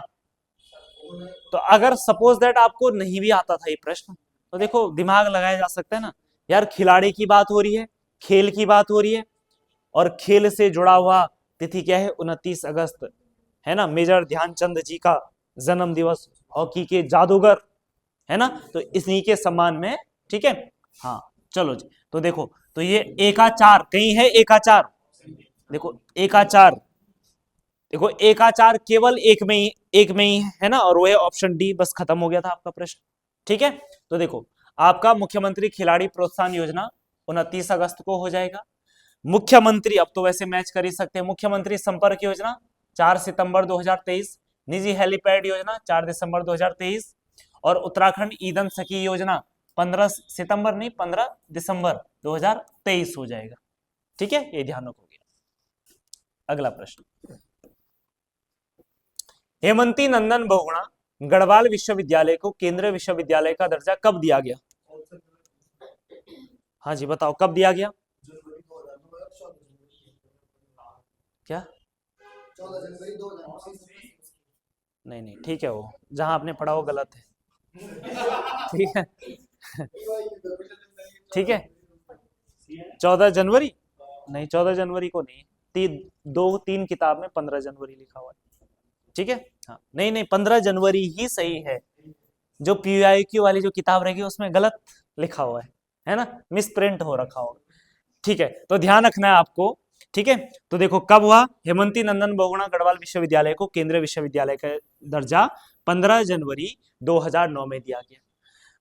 तो अगर सपोज दैट आपको नहीं भी आता था ये प्रश्न, तो देखो दिमाग लगाया जा सकता है ना यार, खिलाड़ी की बात हो रही है, खेल की बात हो रही है, और खेल से जुड़ा हुआ तिथि क्या है? 29 अगस्त है ना, मेजर ध्यानचंद जी का जन्म दिवस, हॉकी के जादूगर है ना, तो इन्हीं के सम्मान में। ठीक है, हाँ चलो जी। तो देखो, तो ये एकाचार कहीं है? एकाचार देखो, एकाचार देखो, एकाचार केवल एक में ही है ना, और वो है ऑप्शन डी। बस खत्म हो गया था आपका प्रश्न। ठीक है, तो देखो आपका मुख्यमंत्री खिलाड़ी प्रोत्साहन योजना 29 अगस्त को हो जाएगा। मुख्यमंत्री, अब तो वैसे मैच कर ही सकते हैं, मुख्यमंत्री संपर्क योजना 4 सितंबर 2023, निजी हेलीपैड योजना 4 दिसंबर 2023, और उत्तराखंड ईंधन सखी योजना 15 सितंबर नहीं 15 दिसंबर 2023 हो जाएगा। ठीक है, ये ध्यान रखोगे। अगला प्रश्न, हेमंती नंदन बहुगुणा गढ़वाल विश्वविद्यालय को केंद्रीय विश्वविद्यालय का दर्जा कब दिया गया? हाँ जी बताओ, कब दिया गया? क्या? नहीं, ठीक है, वो जहां आपने पढ़ा वो गलत है। ठीक है, ठीक है, 14 जनवरी नहीं, 14 जनवरी को नहीं, 3 किताब में 15 जनवरी लिखा हुआ है। ठीक है, हाँ नहीं 15 जनवरी ही सही है। जो पीआईक्यू वाली जो किताब रहेगी उसमें गलत लिखा हुआ है ना, मिस प्रिंट हो रखा होगा। ठीक है, तो ध्यान रखना है आपको। ठीक है, तो देखो कब हुआ? हेमंती नंदन बहुगुणा गढ़वाल विश्वविद्यालय को केंद्रीय विश्वविद्यालय का दर्जा 15 जनवरी 2009 में दिया गया।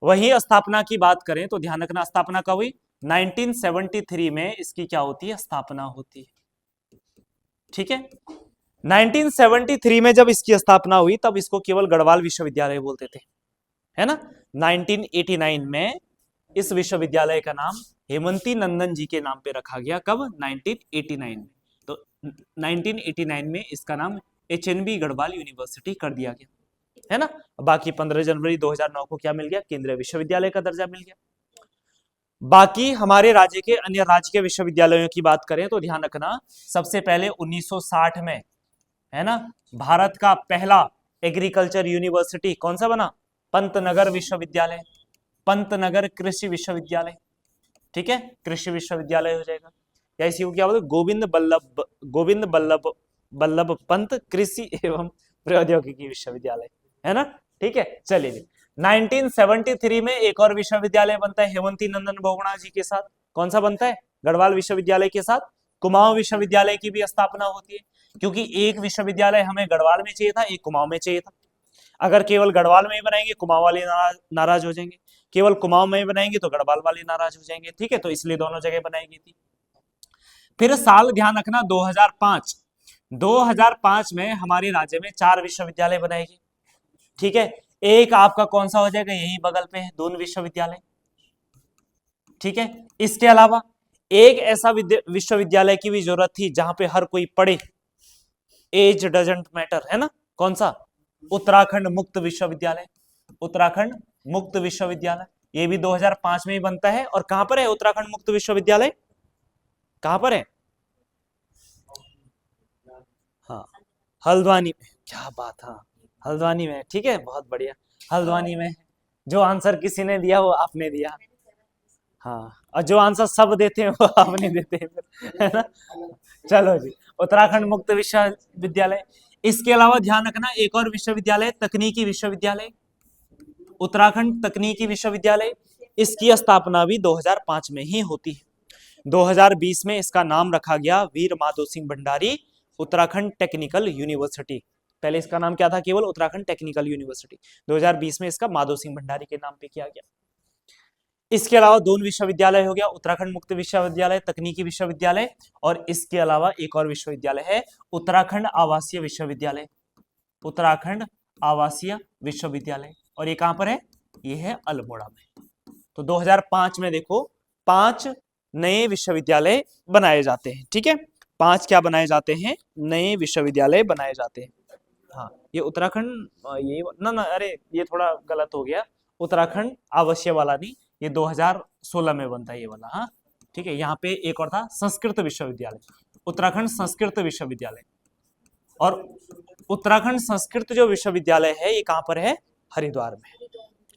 वही स्थापना की बात करें तो ध्यान रखना, स्थापना कब हुई? 1973 में इसकी क्या होती है? स्थापना होती है। ठीक है, 1973 में जब इसकी स्थापना हुई तब इसको केवल गढ़वाल विश्वविद्यालय बोलते थे, है ना। 1989 में इस विश्वविद्यालय का नाम हेमंती नंदन जी के नाम पे रखा गया। कब? 1989 में। तो 1989 में इसका नाम एचएनबी गढ़वाल यूनिवर्सिटी कर दिया गया, है ना। बाकी 15 जनवरी 2009 को क्या मिल गया? केंद्रीय विश्वविद्यालय का दर्जा मिल गया। बाकी हमारे राज्य के अन्य राजकीय विश्वविद्यालयों की बात करें तो ध्यान रखना, सबसे पहले 1960 में, है ना, भारत का पहला एग्रीकल्चर यूनिवर्सिटी कौन सा बना? पंतनगर विश्वविद्यालय, पंतनगर कृषि विश्वविद्यालय। ठीक है, कृषि विश्वविद्यालय हो जाएगा, या इसी को क्या बोलते? गोविंद बल्लभ बल्लभ पंत कृषि एवं प्रौद्योगिकी विश्वविद्यालय, है ना। ठीक है, चलिए 1973 में एक और विश्वविद्यालय बनता है हेमंती नंदन बहुगुणा जी के साथ। कौन सा बनता है? गढ़वाल विश्वविद्यालय के साथ कुमाऊं विश्वविद्यालय की भी स्थापना होती है, क्योंकि एक विश्वविद्यालय हमें गढ़वाल में चाहिए था, एक कुमाऊं में चाहिए था। अगर केवल गढ़वाल में ही बनाएंगे कुमाऊं वाले नाराज हो जाएंगे, केवल कुमाऊं में ही बनाएंगे तो गढ़वाल वाले नाराज हो जाएंगे। ठीक है, तो इसलिए दोनों जगह बनाई गई थी। फिर साल ध्यान रखना 2005, 2005 में हमारे राज्य में 4 विश्वविद्यालय बनाए गए। ठीक है, एक आपका कौन सा हो जाएगा? यही बगल पे है, दून विश्वविद्यालय। ठीक है, इसके अलावा एक ऐसा विश्वविद्यालय की भी जरूरत थी जहां पे हर कोई पढ़े, एज डजंट मैटर, है ना। कौन सा? उत्तराखंड मुक्त विश्वविद्यालय, उत्तराखंड मुक्त विश्वविद्यालय, ये भी 2005 में ही बनता है। और कहां पर है उत्तराखंड मुक्त विश्वविद्यालय? कहां पर है? हाँ, हल्द्वानी में। क्या बात, हाँ हल्द्वानी में। ठीक है, बहुत बढ़िया, हल्द्वानी में। जो आंसर किसी ने दिया वो आपने दिया, हाँ, और जो आंसर सब देते हैं वो आपने देते हैं, है ना। चलो जी, उत्तराखंड मुक्त विश्वविद्यालय। इसके अलावा ध्यान रखना एक और विश्वविद्यालय, तकनीकी विश्वविद्यालय, उत्तराखंड तकनीकी विश्वविद्यालय। इसकी स्थापना भी 2005 में ही होती है। 2020 में इसका नाम रखा गया वीर माधो सिंह भंडारी उत्तराखंड टेक्निकल यूनिवर्सिटी। पहले इसका नाम क्या था? केवल उत्तराखंड टेक्निकल यूनिवर्सिटी। 2020 में इसका माधो सिंह भंडारी के नाम पे किया गया। इसके अलावा दोन विश्वविद्यालय हो गया, उत्तराखंड मुक्त विश्वविद्यालय, तकनीकी विश्वविद्यालय, और इसके अलावा एक और विश्वविद्यालय है उत्तराखंड आवासीय विश्वविद्यालय, उत्तराखंड आवासीय विश्वविद्यालय। और ये कहां पर है? ये है अल्मोड़ा में। तो 2005 में देखो 5 नए विश्वविद्यालय बनाए जाते हैं। ठीक है, 5 क्या बनाए जाते हैं? नए विश्वविद्यालय बनाए जाते हैं। हाँ, ये उत्तराखंड ये ना अरे ये थोड़ा गलत हो गया, उत्तराखंड आवासीय वाला नहीं, ये 2016 में बनता है ये वाला। हाँ ठीक है, यहाँ पे एक और था संस्कृत विश्वविद्यालय, उत्तराखंड संस्कृत विश्वविद्यालय। और उत्तराखंड संस्कृत जो विश्वविद्यालय है ये कहाँ पर है? हरिद्वार में।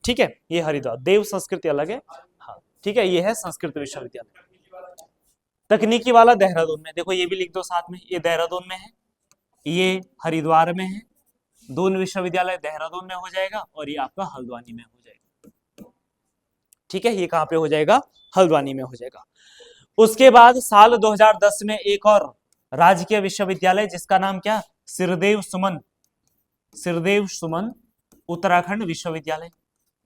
ठीक है, ये हरिद्वार, देव संस्कृति अलग है। हाँ ठीक है, ये है संस्कृत विश्वविद्यालय। तकनीकी वाला देहरादून में, देखो ये भी लिख दो साथ में, ये देहरादून में है, ये हरिद्वार में है। दोनों विश्वविद्यालय देहरादून में हो जाएगा और ये आपका हल्द्वानी में हो जाएगा। ठीक है, ये कहां पे हो जाएगा? हल्द्वानी में हो जाएगा। उसके बाद साल 2010 में एक और राजकीय विश्वविद्यालय जिसका नाम क्या? सिरदेव सुमन, सिरदेव सुमन उत्तराखंड विश्वविद्यालय।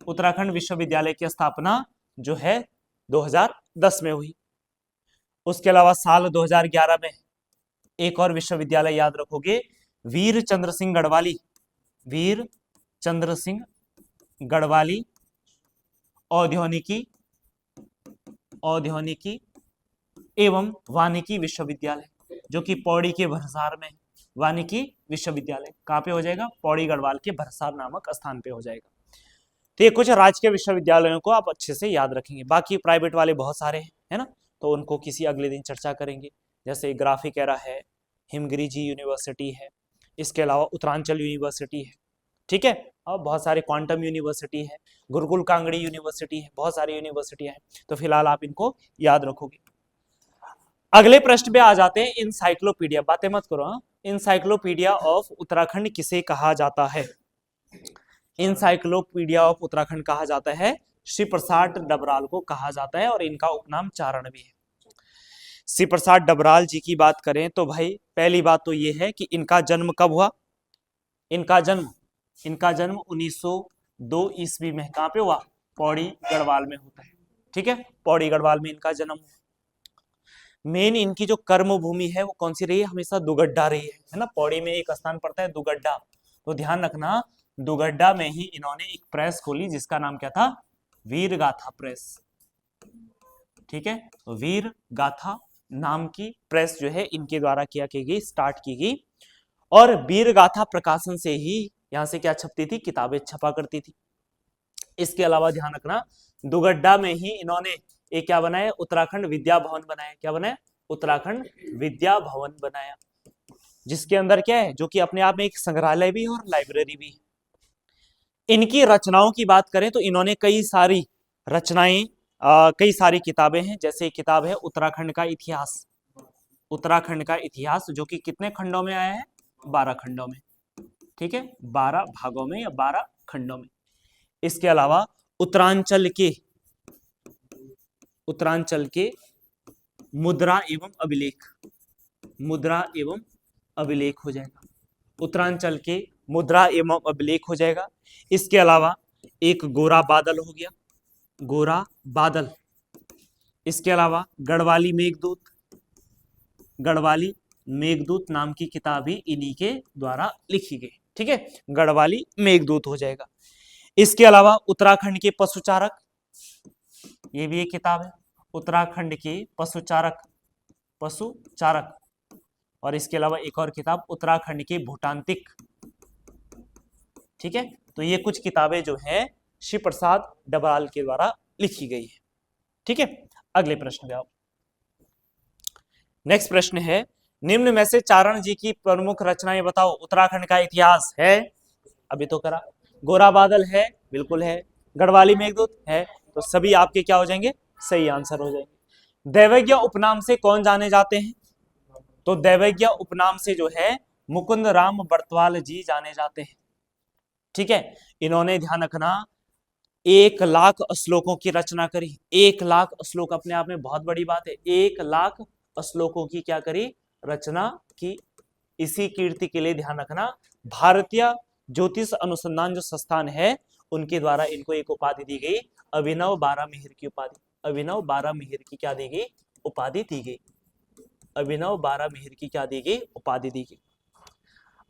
उत्तराखंड विश्वविद्यालय की स्थापना जो है 2010 में हुई। उसके अलावा साल 2011 में एक और विश्वविद्यालय याद रखोगे, वीर चंद्र सिंह गढ़वाली, वीर चंद्र सिंह गढ़वाली औद्योगिकी एवं वानिकी विश्वविद्यालय, जो कि पौड़ी के भरसार में। वानिकी विश्वविद्यालय कहाँ पे हो जाएगा? पौड़ी गढ़वाल के भरसार नामक स्थान पे हो जाएगा। तो ये कुछ राजकीय विश्वविद्यालयों को आप अच्छे से याद रखेंगे। बाकी प्राइवेट वाले बहुत सारे हैं, है ना, तो उनको किसी अगले दिन चर्चा करेंगे। जैसे ग्राफिकेरा है, हिमगिरी जी यूनिवर्सिटी है, इसके अलावा उत्तरांचल यूनिवर्सिटी है। ठीक है, और बहुत सारे क्वांटम यूनिवर्सिटी है, गुरुकुल कांगड़ी यूनिवर्सिटी है, बहुत सारी यूनिवर्सिटियां हैं। तो फिलहाल आप इनको याद रखोगे। अगले प्रश्न पे आ जाते हैं, इंसाइक्लोपीडिया, बातें मत करो। हाँ, इंसाइक्लोपीडिया ऑफ उत्तराखंड किसे कहा जाता है? इंसाइक्लोपीडिया ऑफ उत्तराखंड कहा जाता है श्री प्रसाद डबराल को कहा जाता है, और इनका उपनाम चारण भी है। श्री प्रसाद डबराल जी की बात करें तो भाई पहली बात तो ये है कि इनका जन्म कब हुआ? इनका जन्म 1902 ईस्वी में कहां पे हुआ? पौड़ी गढ़वाल में होता है। ठीक है, पौड़ी गढ़वाल में इनका जन्म हुआ। मेन इनकी जो कर्म भूमि है वो कौन सी रही है? हमेशा दुगड्डा रही है ना। पौड़ी में एक स्थान पड़ता है दुगड्डा, तो ध्यान रखना दुगड्डा में ही इन्होंने एक प्रेस खोली जिसका नाम क्या था? वीर गाथा प्रेस। ठीक है, तो वीर गाथा नाम की प्रेस जो है इनके द्वारा क्या की गई? स्टार्ट की गई। और वीर गाथा प्रकाशन से ही यहां से क्या छपती थी? किताबें छपा करती थी। इसके अलावा ध्यान रखना दुगड्डा में ही इन्होंने एक क्या बनाया? उत्तराखंड विद्या भवन बनाया। क्या बनाया? उत्तराखंड विद्या भवन बनाया, जिसके अंदर क्या है? जो कि अपने आप में एक संग्रहालय भी है और लाइब्रेरी भी है। इनकी रचनाओं की बात करें तो इन्होंने कई सारी रचनाएं, कई सारी किताबें हैं। जैसे किताब है उत्तराखंड का इतिहास, उत्तराखंड का इतिहास, जो कि कितने खंडों में आया है? 12 खंडों में। ठीक है, 12 भागों में या 12 खंडों में। इसके अलावा उत्तरांचल के मुद्रा एवं अभिलेख, मुद्रा एवं अभिलेख हो जाएगा। उत्तरांचल के मुद्रा एवं अभिलेख हो जाएगा। इसके अलावा एक गोरा बादल हो गया, गोरा बादल। इसके अलावा गढ़वाली मेघदूत, गढ़वाली मेघदूत नाम की किताब भी इन्हीं के द्वारा लिखी गई। ठीक है, गढ़वाली मेघदूत हो जाएगा। इसके अलावा उत्तराखंड के पशुचारक, ये भी एक किताब है, उत्तराखंड के पशुचारक। और इसके अलावा एक और किताब उत्तराखंड के भूटांतिक। ठीक है, तो ये कुछ किताबें जो हैं श्री प्रसाद डबराल के द्वारा लिखी गई है। ठीक है, अगले प्रश्न पे आओ। नेक्स्ट प्रश्न है, निम्न में से चारण जी की प्रमुख रचनाएं बताओ। उत्तराखंड का इतिहास है, अभी तो करा। गोरा बादल है, बिल्कुल है। गढ़वाली मेघदूत है, तो सभी आपके क्या हो जाएंगे? सही आंसर हो जाएंगे। दैवज्ञ उपनाम से कौन जाने जाते हैं? तो दैवज्ञ उपनाम से जो है मुकुंद राम बर्तवाल जी जाने जाते हैं। ठीक है, इन्होंने ध्यान रखना 1 लाख श्लोकों की रचना करी। 1 लाख श्लोक अपने आप में बहुत बड़ी बात है। 1 लाख श्लोकों की क्या करी? रचना की। इसी कीर्ति के लिए ध्यान रखना भारतीय ज्योतिष अनुसंधान जो संस्थान है उनके द्वारा इनको एक उपाधि दी गई, अभिनव 12 मिहिर की उपाधि। अभिनव 12 मिहिर की क्या दी गई? उपाधि दी गई। अभिनव 12 मिहिर की क्या दी गई? उपाधि दी गई।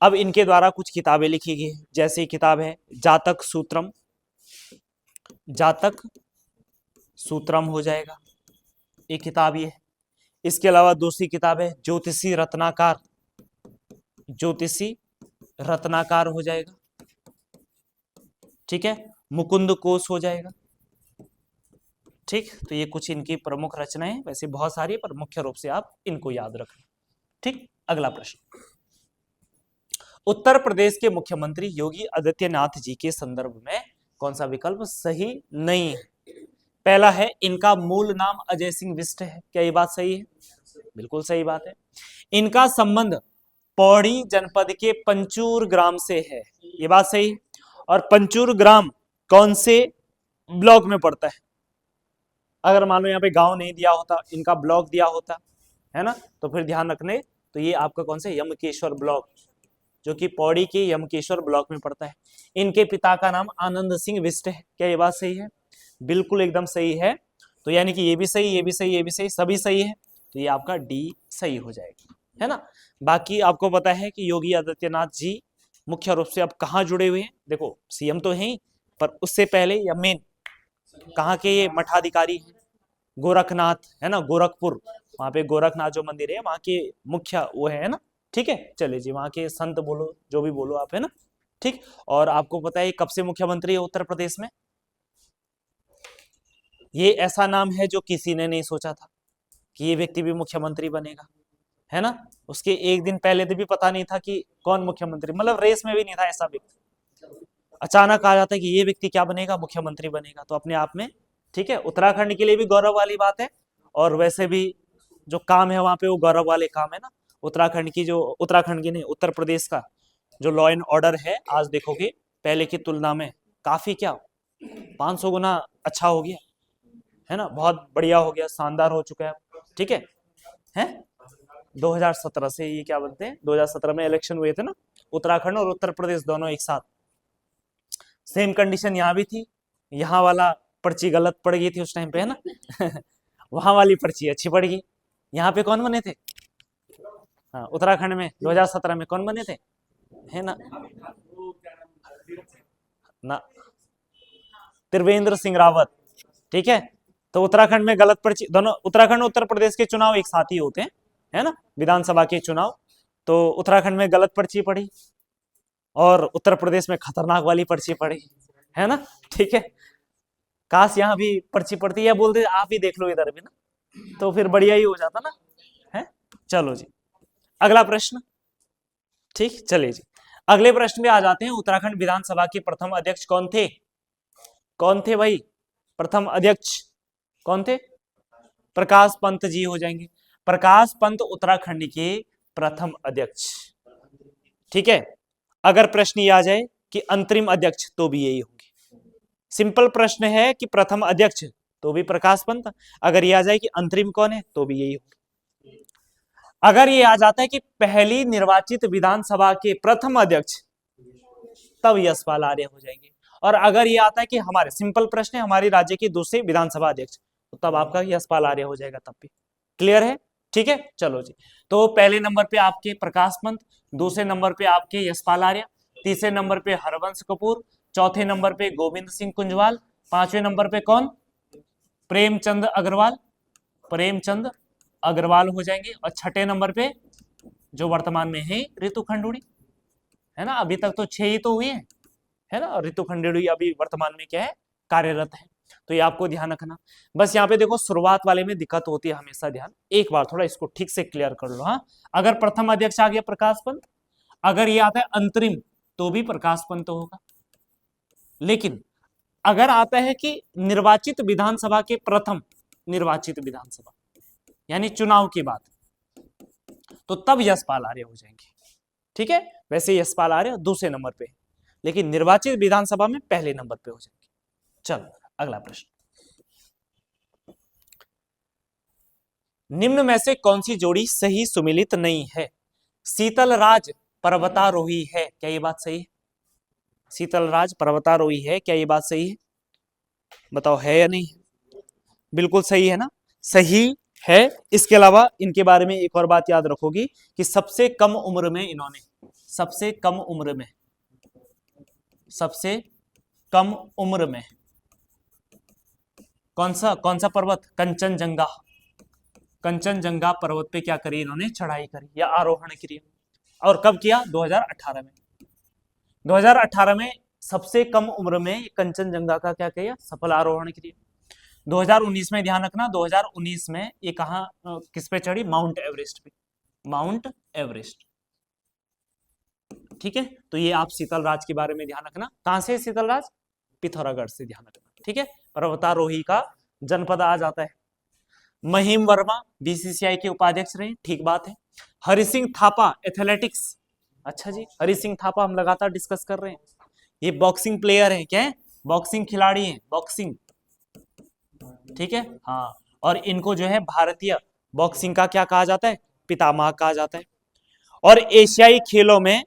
अब इनके द्वारा कुछ किताबें लिखी गई, जैसे किताब है जातक सूत्रम, जातक सूत्रम हो जाएगा, एक किताब ये है। इसके अलावा दूसरी किताब है ज्योतिषी रत्नाकार, ज्योतिषी रत्नाकार हो जाएगा, ठीक है। मुकुंद कोश हो जाएगा, ठीक। तो ये कुछ इनकी प्रमुख रचनाएं हैं, वैसे बहुत सारी, पर मुख्य रूप से आप इनको याद रखें, ठीक। अगला प्रश्न, उत्तर प्रदेश के मुख्यमंत्री योगी आदित्यनाथ जी के संदर्भ में कौन सा विकल्प सही नहीं है? पहला है इनका मूल नाम अजय सिंह बिष्ट है, क्या ये बात सही है? बिल्कुल सही बात है। इनका संबंध पौड़ी जनपद के पंचूर ग्राम से है, ये बात सही है। और पंचूर ग्राम कौन से ब्लॉक में पड़ता है? अगर मान लो यहाँ पे गांव नहीं दिया होता, इनका ब्लॉक दिया होता है ना, तो फिर ध्यान रखने, तो ये आपका कौन से यमकेश्वर ब्लॉक, जो कि पौड़ी के यमकेश्वर ब्लॉक में पड़ता है। इनके पिता का नाम आनंद सिंह बिष्ट है, क्या ये बात सही है? बिल्कुल एकदम सही है। तो यानी कि ये भी सही, ये भी सही, ये भी सही, सभी सही है, तो ये आपका डी सही हो जाएगा, है ना। बाकी आपको पता है कि योगी आदित्यनाथ जी मुख्य रूप से अब कहाँ जुड़े हुए हैं? देखो सीएम तो हैं, पर उससे पहले या मेन कहाँ के ये मठाधिकारी हैं? गोरखनाथ, है ना, गोरखपुर, वहां पे गोरखनाथ जो मंदिर है वहां के मुख्य वो है ना, ठीक है। चलिए जी, वहां के संत बोलो, जो भी बोलो आप, है ना, ठीक। और आपको पता है कब से मुख्यमंत्री है उत्तर प्रदेश में? ये ऐसा नाम है जो किसी ने नहीं सोचा था कि ये व्यक्ति भी मुख्यमंत्री बनेगा, है ना। उसके एक दिन पहले तो भी पता नहीं था कि कौन मुख्यमंत्री, मतलब रेस में भी नहीं था ऐसा व्यक्ति। अचानक आ जाता है कि ये व्यक्ति क्या बनेगा? मुख्यमंत्री बनेगा, तो अपने आप में, ठीक है, उत्तराखंड के लिए भी गौरव वाली बात है। और वैसे भी जो काम है वहां पे वो गौरव वाले काम है ना। उत्तराखंड की जो, उत्तराखंड की नहीं, उत्तर प्रदेश का जो लॉ एंड ऑर्डर है, आज देखोगे पहले की तुलना में काफी क्या 500 गुना अच्छा हो गया, है ना, बहुत बढ़िया हो गया, शानदार हो चुका है, ठीक है। 2017 से ये क्या बोलते हैं, 2017 में इलेक्शन हुए थे ना, उत्तराखंड और उत्तर प्रदेश दोनों एक साथ। सेम कंडीशन यहाँ भी थी, यहाँ वाला पर्ची गलत पड़ गई थी उस टाइम पे, है ना वहां वाली पर्ची अच्छी पड़ गई। यहाँ पे कौन बने थे? हाँ, उत्तराखंड में 2017 में कौन बने थे, है ना, त्रिवेंद्र सिंह रावत, ठीक है। तो उत्तराखंड में गलत पर्ची, दोनों उत्तराखंड और उत्तर प्रदेश के चुनाव एक साथ ही होते हैं, है ना, विधानसभा के चुनाव। तो उत्तराखंड में गलत पर्ची पड़ी और उत्तर प्रदेश में खतरनाक वाली पर्ची पड़ी, है ना, ठीक है। काश यहाँ भी पर्ची पड़ती है, बोलते आप ही देख लो इधर भी ना, तो फिर बढ़िया ही हो जाता ना, है। चलो जी, अगला प्रश्न, ठीक। चलिए जी, अगले प्रश्न में आ जाते हैं। उत्तराखंड विधानसभा के प्रथम अध्यक्ष कौन थे? कौन थे भाई प्रथम अध्यक्ष? कौन थे? प्रकाश पंत जी हो जाएंगे। प्रकाश पंत उत्तराखंड के प्रथम अध्यक्ष, ठीक है। अगर प्रश्न ये आ जाए कि अंतरिम अध्यक्ष, तो भी यही होंगे। सिंपल प्रश्न है कि प्रथम अध्यक्ष, तो भी प्रकाश पंत। अगर ये आ जाए कि अंतरिम कौन है, तो भी यही होंगे। अगर ये आ जाता है कि पहली निर्वाचित विधानसभा के प्रथम अध्यक्ष, तब यशपाल आर्य हो जाएंगे। और अगर ये आता है कि हमारे, सिंपल प्रश्न है, हमारे राज्य के दूसरे विधानसभा अध्यक्ष, तो तब आपका यशपाल आर्य हो जाएगा, तब भी। क्लियर है, ठीक है। चलो जी, तो पहले नंबर पे आपके प्रकाश पंत, दूसरे नंबर पे आपके यशपाल आर्य, तीसरे नंबर पे हरवंश कपूर, चौथे नंबर पे गोविंद सिंह कुंजवाल, पांचवें नंबर पे कौन? प्रेमचंद अग्रवाल, प्रेमचंद अग्रवाल हो जाएंगे। और छठे नंबर पे जो वर्तमान में है रितु खंडूड़ी, है ना। अभी तक तो 6 ही तो हुए हैं, है ना, और रितु खंडूड़ी अभी वर्तमान में क्या है, कार्यरत है। तो ये आपको ध्यान रखना। बस यहाँ पे देखो शुरुआत वाले में दिक्कत होती है हमेशा, ध्यान एक बार थोड़ा इसको ठीक से क्लियर कर लो। हाँ, अगर प्रथम अध्यक्ष आ गया प्रकाश पंत, अगर ये आता है अंतरिम, तो भी प्रकाश पंत होगा। लेकिन अगर आता है कि निर्वाचित विधानसभा के प्रथम, निर्वाचित विधानसभा यानी चुनाव की बात, तो तब यशपाल आर्य हो जाएंगे, ठीक है। वैसे यशपाल आर्य दूसरे नंबर पे, लेकिन निर्वाचित विधानसभा में पहले नंबर पे हो जाएंगे। चलो अगला प्रश्न, निम्न में से कौन सी जोड़ी सही सुमिलित नहीं है? शीतल राज पर्वतारोही है, क्या ये बात सही है? शीतलराज पर्वतारोही है। क्या ये बात सही है? बताओ है या नहीं? बिल्कुल सही है ना, सही है। इसके अलावा इनके बारे में एक और बात याद रखोगी कि सबसे कम उम्र में इन्होंने, सबसे कम उम्र में, सबसे कम उम्र में कौन सा पर्वत, कंचनजंगा, कंचनजंगा पर्वत पे क्या करी इन्होंने, चढ़ाई करी या आरोहण किया। और कब किया? 2018 में। 2018 में सबसे कम उम्र में कंचनजंगा का क्या किया, सफल आरोहण किया। 2019 में ध्यान रखना, 2019 में ये कहां किस पे चढ़ी? माउंट एवरेस्ट पे, माउंट एवरेस्ट। ठीक है, तो ये आप शीतलराज के बारे में ध्यान रखना। कहां से शीतलराज? पिथौरागढ़ से, ध्यान रखना। ठीक है, पर्वतारोही का जनपद आ जाता है। महिम वर्मा बीसीसीआई के उपाध्यक्ष रहे, ठीक बात है। हरि सिंह थापा एथलेटिक्स, अच्छा जी, हरि सिंह थापा हम लगातार डिस्कस कर रहे हैं, ये बॉक्सिंग प्लेयर है। क्या है? बॉक्सिंग खिलाड़ी है, बॉक्सिंग। ठीक है, हाँ, और इनको जो है भारतीय बॉक्सिंग का क्या कहा जाता है? पितामह कहा जाता है। और एशियाई खेलों में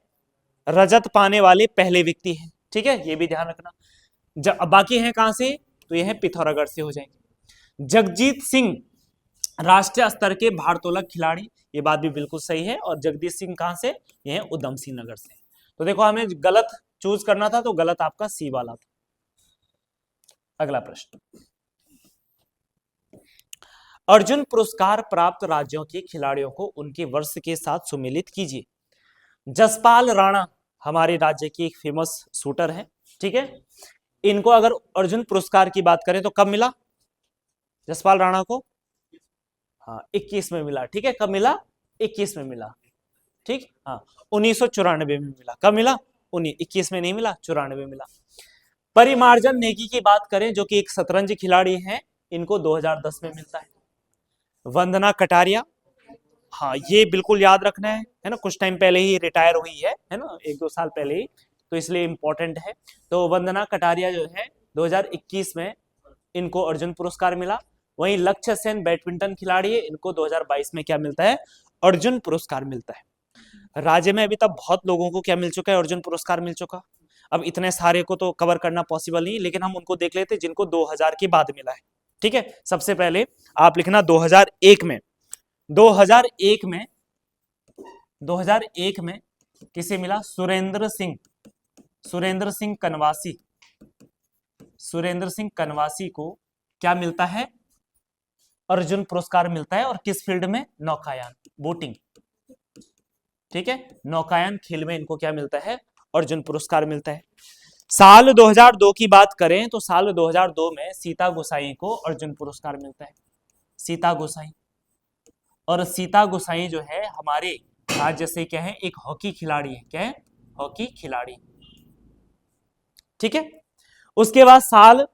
रजत पाने वाले पहले व्यक्ति हैं। ठीक है, ये भी ध्यान रखना। बाकी है कहां से? तो ये है पिथौरागढ़ से हो जाएंगे। जगजीत सिंह राष्ट्रीय स्तर के भारोत्तोलक खिलाड़ी, ये बात भी बिल्कुल सही है। और जगदीश सिंह कहां से? ये है उधम सिंह नगर से। तो देखो हमें गलत चूज करना था, तो गलत आपका सी वाला था। अगला प्रश्न, अर्जुन पुरस्कार प्राप्त राज्यों के खिलाड़ियों को उनके वर्ष के साथ सुमेलित कीजिए। जसपाल राणा हमारे राज्य की एक फेमस शूटर है। ठीक है, इनको अगर अर्जुन पुरस्कार की बात करें तो कब मिला जसपाल राणा को? हाँ, 21 में मिला। ठीक है, कब मिला? 21 में मिला। ठीक, हाँ, 1994 में मिला। कब मिला? 21 में नहीं मिला, 94 में मिला। परिमार्जन नेगी की बात करें, जो कि एक शतरंज खिलाड़ी हैं, इनको 2010 में मिलता है। वंदना कटारिया, हाँ, ये बिल्कुल याद रखना है ना, कुछ टाइम पहले ही रिटायर हुई है ना, 1-2 साल पहले ही, तो इसलिए इंपॉर्टेंट है। तो वंदना कटारिया जो है 2021 में इनको अर्जुन पुरस्कार मिला। वहीं लक्ष्य सेन बैडमिंटन खिलाड़ी है, इनको 2022 में क्या मिलता है? अर्जुन पुरस्कार मिलता है। राज्य में अभी तक बहुत लोगों को क्या मिल चुका है? अर्जुन पुरस्कार मिल चुका। अब इतने सारे को तो कवर करना पॉसिबल नहीं, लेकिन हम उनको देख लेते जिनको 2000 के बाद मिला है। ठीक है, सबसे पहले आप लिखना 2001 में, 2001 में, 2001 में किसे मिला? सुरेंद्र सिंह, सुरेंद्र सिंह कनवासी, सुरेंद्र सिंह कनवासी को क्या मिलता है? अर्जुन पुरस्कार मिलता है। और किस फील्ड में? नौकायान, बोटिंग। ठीक है, नौकायान खेल में इनको क्या मिलता है? अर्जुन पुरस्कार मिलता है। साल 2002 की बात करें तो साल 2002 में सीता गोसाई को अर्जुन पुरस्कार मिलता है, सीता गोसाई। और सीता गोसाई जो है हमारे राज्य से क्या है? एक हॉकी खिलाड़ी है। क्या है? हॉकी खिलाड़ी। ठीक है, उसके बाद साल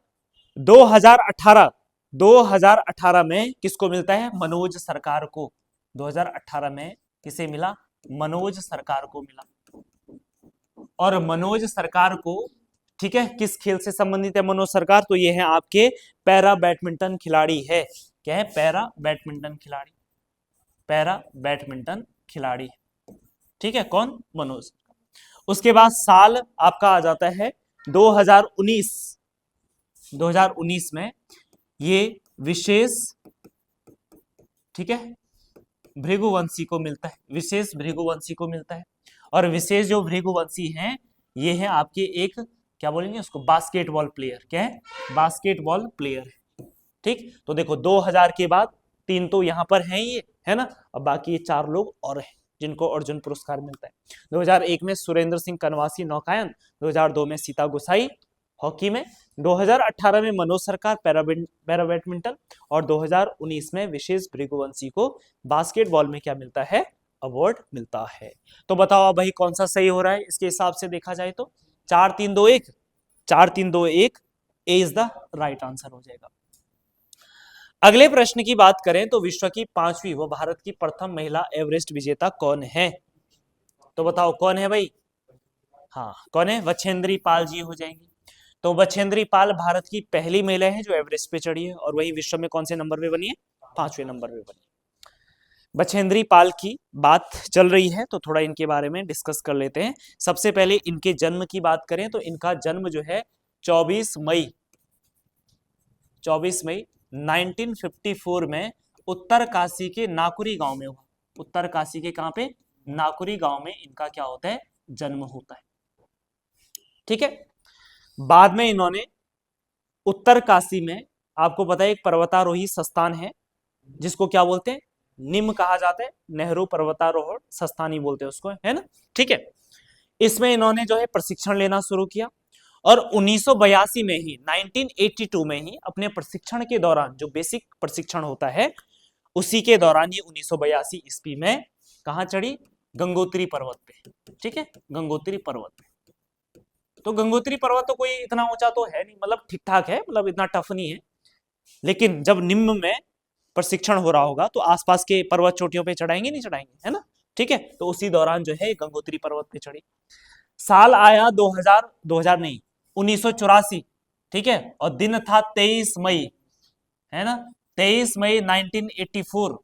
2018, 2018 में किसको मिलता है? मनोज सरकार को। 2018 में किसे मिला? मनोज सरकार को मिला। और मनोज सरकार को, ठीक है, किस खेल से संबंधित है मनोज सरकार? तो ये है आपके पैरा बैडमिंटन खिलाड़ी है। क्या है? पैरा बैडमिंटन खिलाड़ी, पैरा बैडमिंटन खिलाड़ी। ठीक है, कौन? मनोज। उसके बाद साल आपका आ जाता है 2019, 2019 में ये विशेष, ठीक है, भृगुवंशी को मिलता है, विशेष भृगुवंशी को मिलता है। और विशेष जो भृगुवंशी हैं ये है आपके एक, क्या बोलेंगे उसको? Basketball player. क्या है? Basketball player. ठीक, तो देखो 2000 के बाद 3 तो यहां पर हैं ये, है ना, अब बाकी ये 4 लोग और हैं जिनको अर्जुन पुरस्कार मिलता है। 2001 में सुरेंद्र सिंह कनवासी नौकायन, 2002 में सीता गोसाई हॉकी में, 2018 में मनोज सरकार पैरा बैडमिंटन, और 2019 में विशेष भृगुवंशी को बास्केटबॉल में क्या मिलता है? अवार्ड मिलता है। तो बताओ भाई कौन सा सही हो रहा है इसके हिसाब से देखा जाए तो? 4-3-2-1, 4-3-2-1 ए इज द राइट आंसर हो जाएगा। अगले प्रश्न की बात करें तो विश्व की 5वीं व भारत की प्रथम महिला एवरेस्ट विजेता कौन है? तो बताओ कौन है भाई? हाँ, कौन है? बछेंद्री पाल जी हो जाएंगी। तो बछेंद्री पाल भारत की पहली महिला है जो एवरेस्ट पे चढ़ी है, और वही विश्व में कौन से नंबर पे बनी है? 5वें नंबर पे बनी। बछेंद्री पाल की बात चल रही है तो थोड़ा इनके बारे में डिस्कस कर लेते हैं। सबसे पहले इनके जन्म की बात करें तो इनका जन्म जो है 24 मई 1954 में उत्तर काशी के नाकुरी गांव में हुआ। उत्तर काशी के कहां पे? नाकुरी गांव में इनका क्या होता है? जन्म होता है। ठीक है। बाद में इन्होंने उत्तर काशी में, आपको पता है, एक पर्वतारोही संस्थान है जिसको क्या बोलते हैं? निम कहा जाता है। नेहरू पर्वतारोहण संस्थान ही बोलते हैं उसको, है ना। ठीक है। इसमें इन्होंने जो है प्रशिक्षण लेना शुरू किया और 1982 में ही 1982 में ही अपने प्रशिक्षण के दौरान, जो बेसिक प्रशिक्षण होता है उसी के दौरान ये 1982 ईस्वी में कहां चढ़ी? गंगोत्री पर्वत पे। ठीक है, गंगोत्री पर्वत पे। तो गंगोत्री पर्वत तो कोई इतना ऊंचा तो है नहीं, मतलब ठीक ठाक है, मतलब इतना टफ नहीं है। लेकिन जब निम्न में प्रशिक्षण हो रहा होगा तो आसपास के पर्वत चोटियों पे चढ़ाएंगे, नहीं चढ़ाएंगे, है ना। ठीक है। तो उसी दौरान जो है गंगोत्री पर्वत पे चढ़ी। साल आया 2000 नहीं, 1984। ठीक है। और दिन था 23 मई, है ना। 23 मई 1984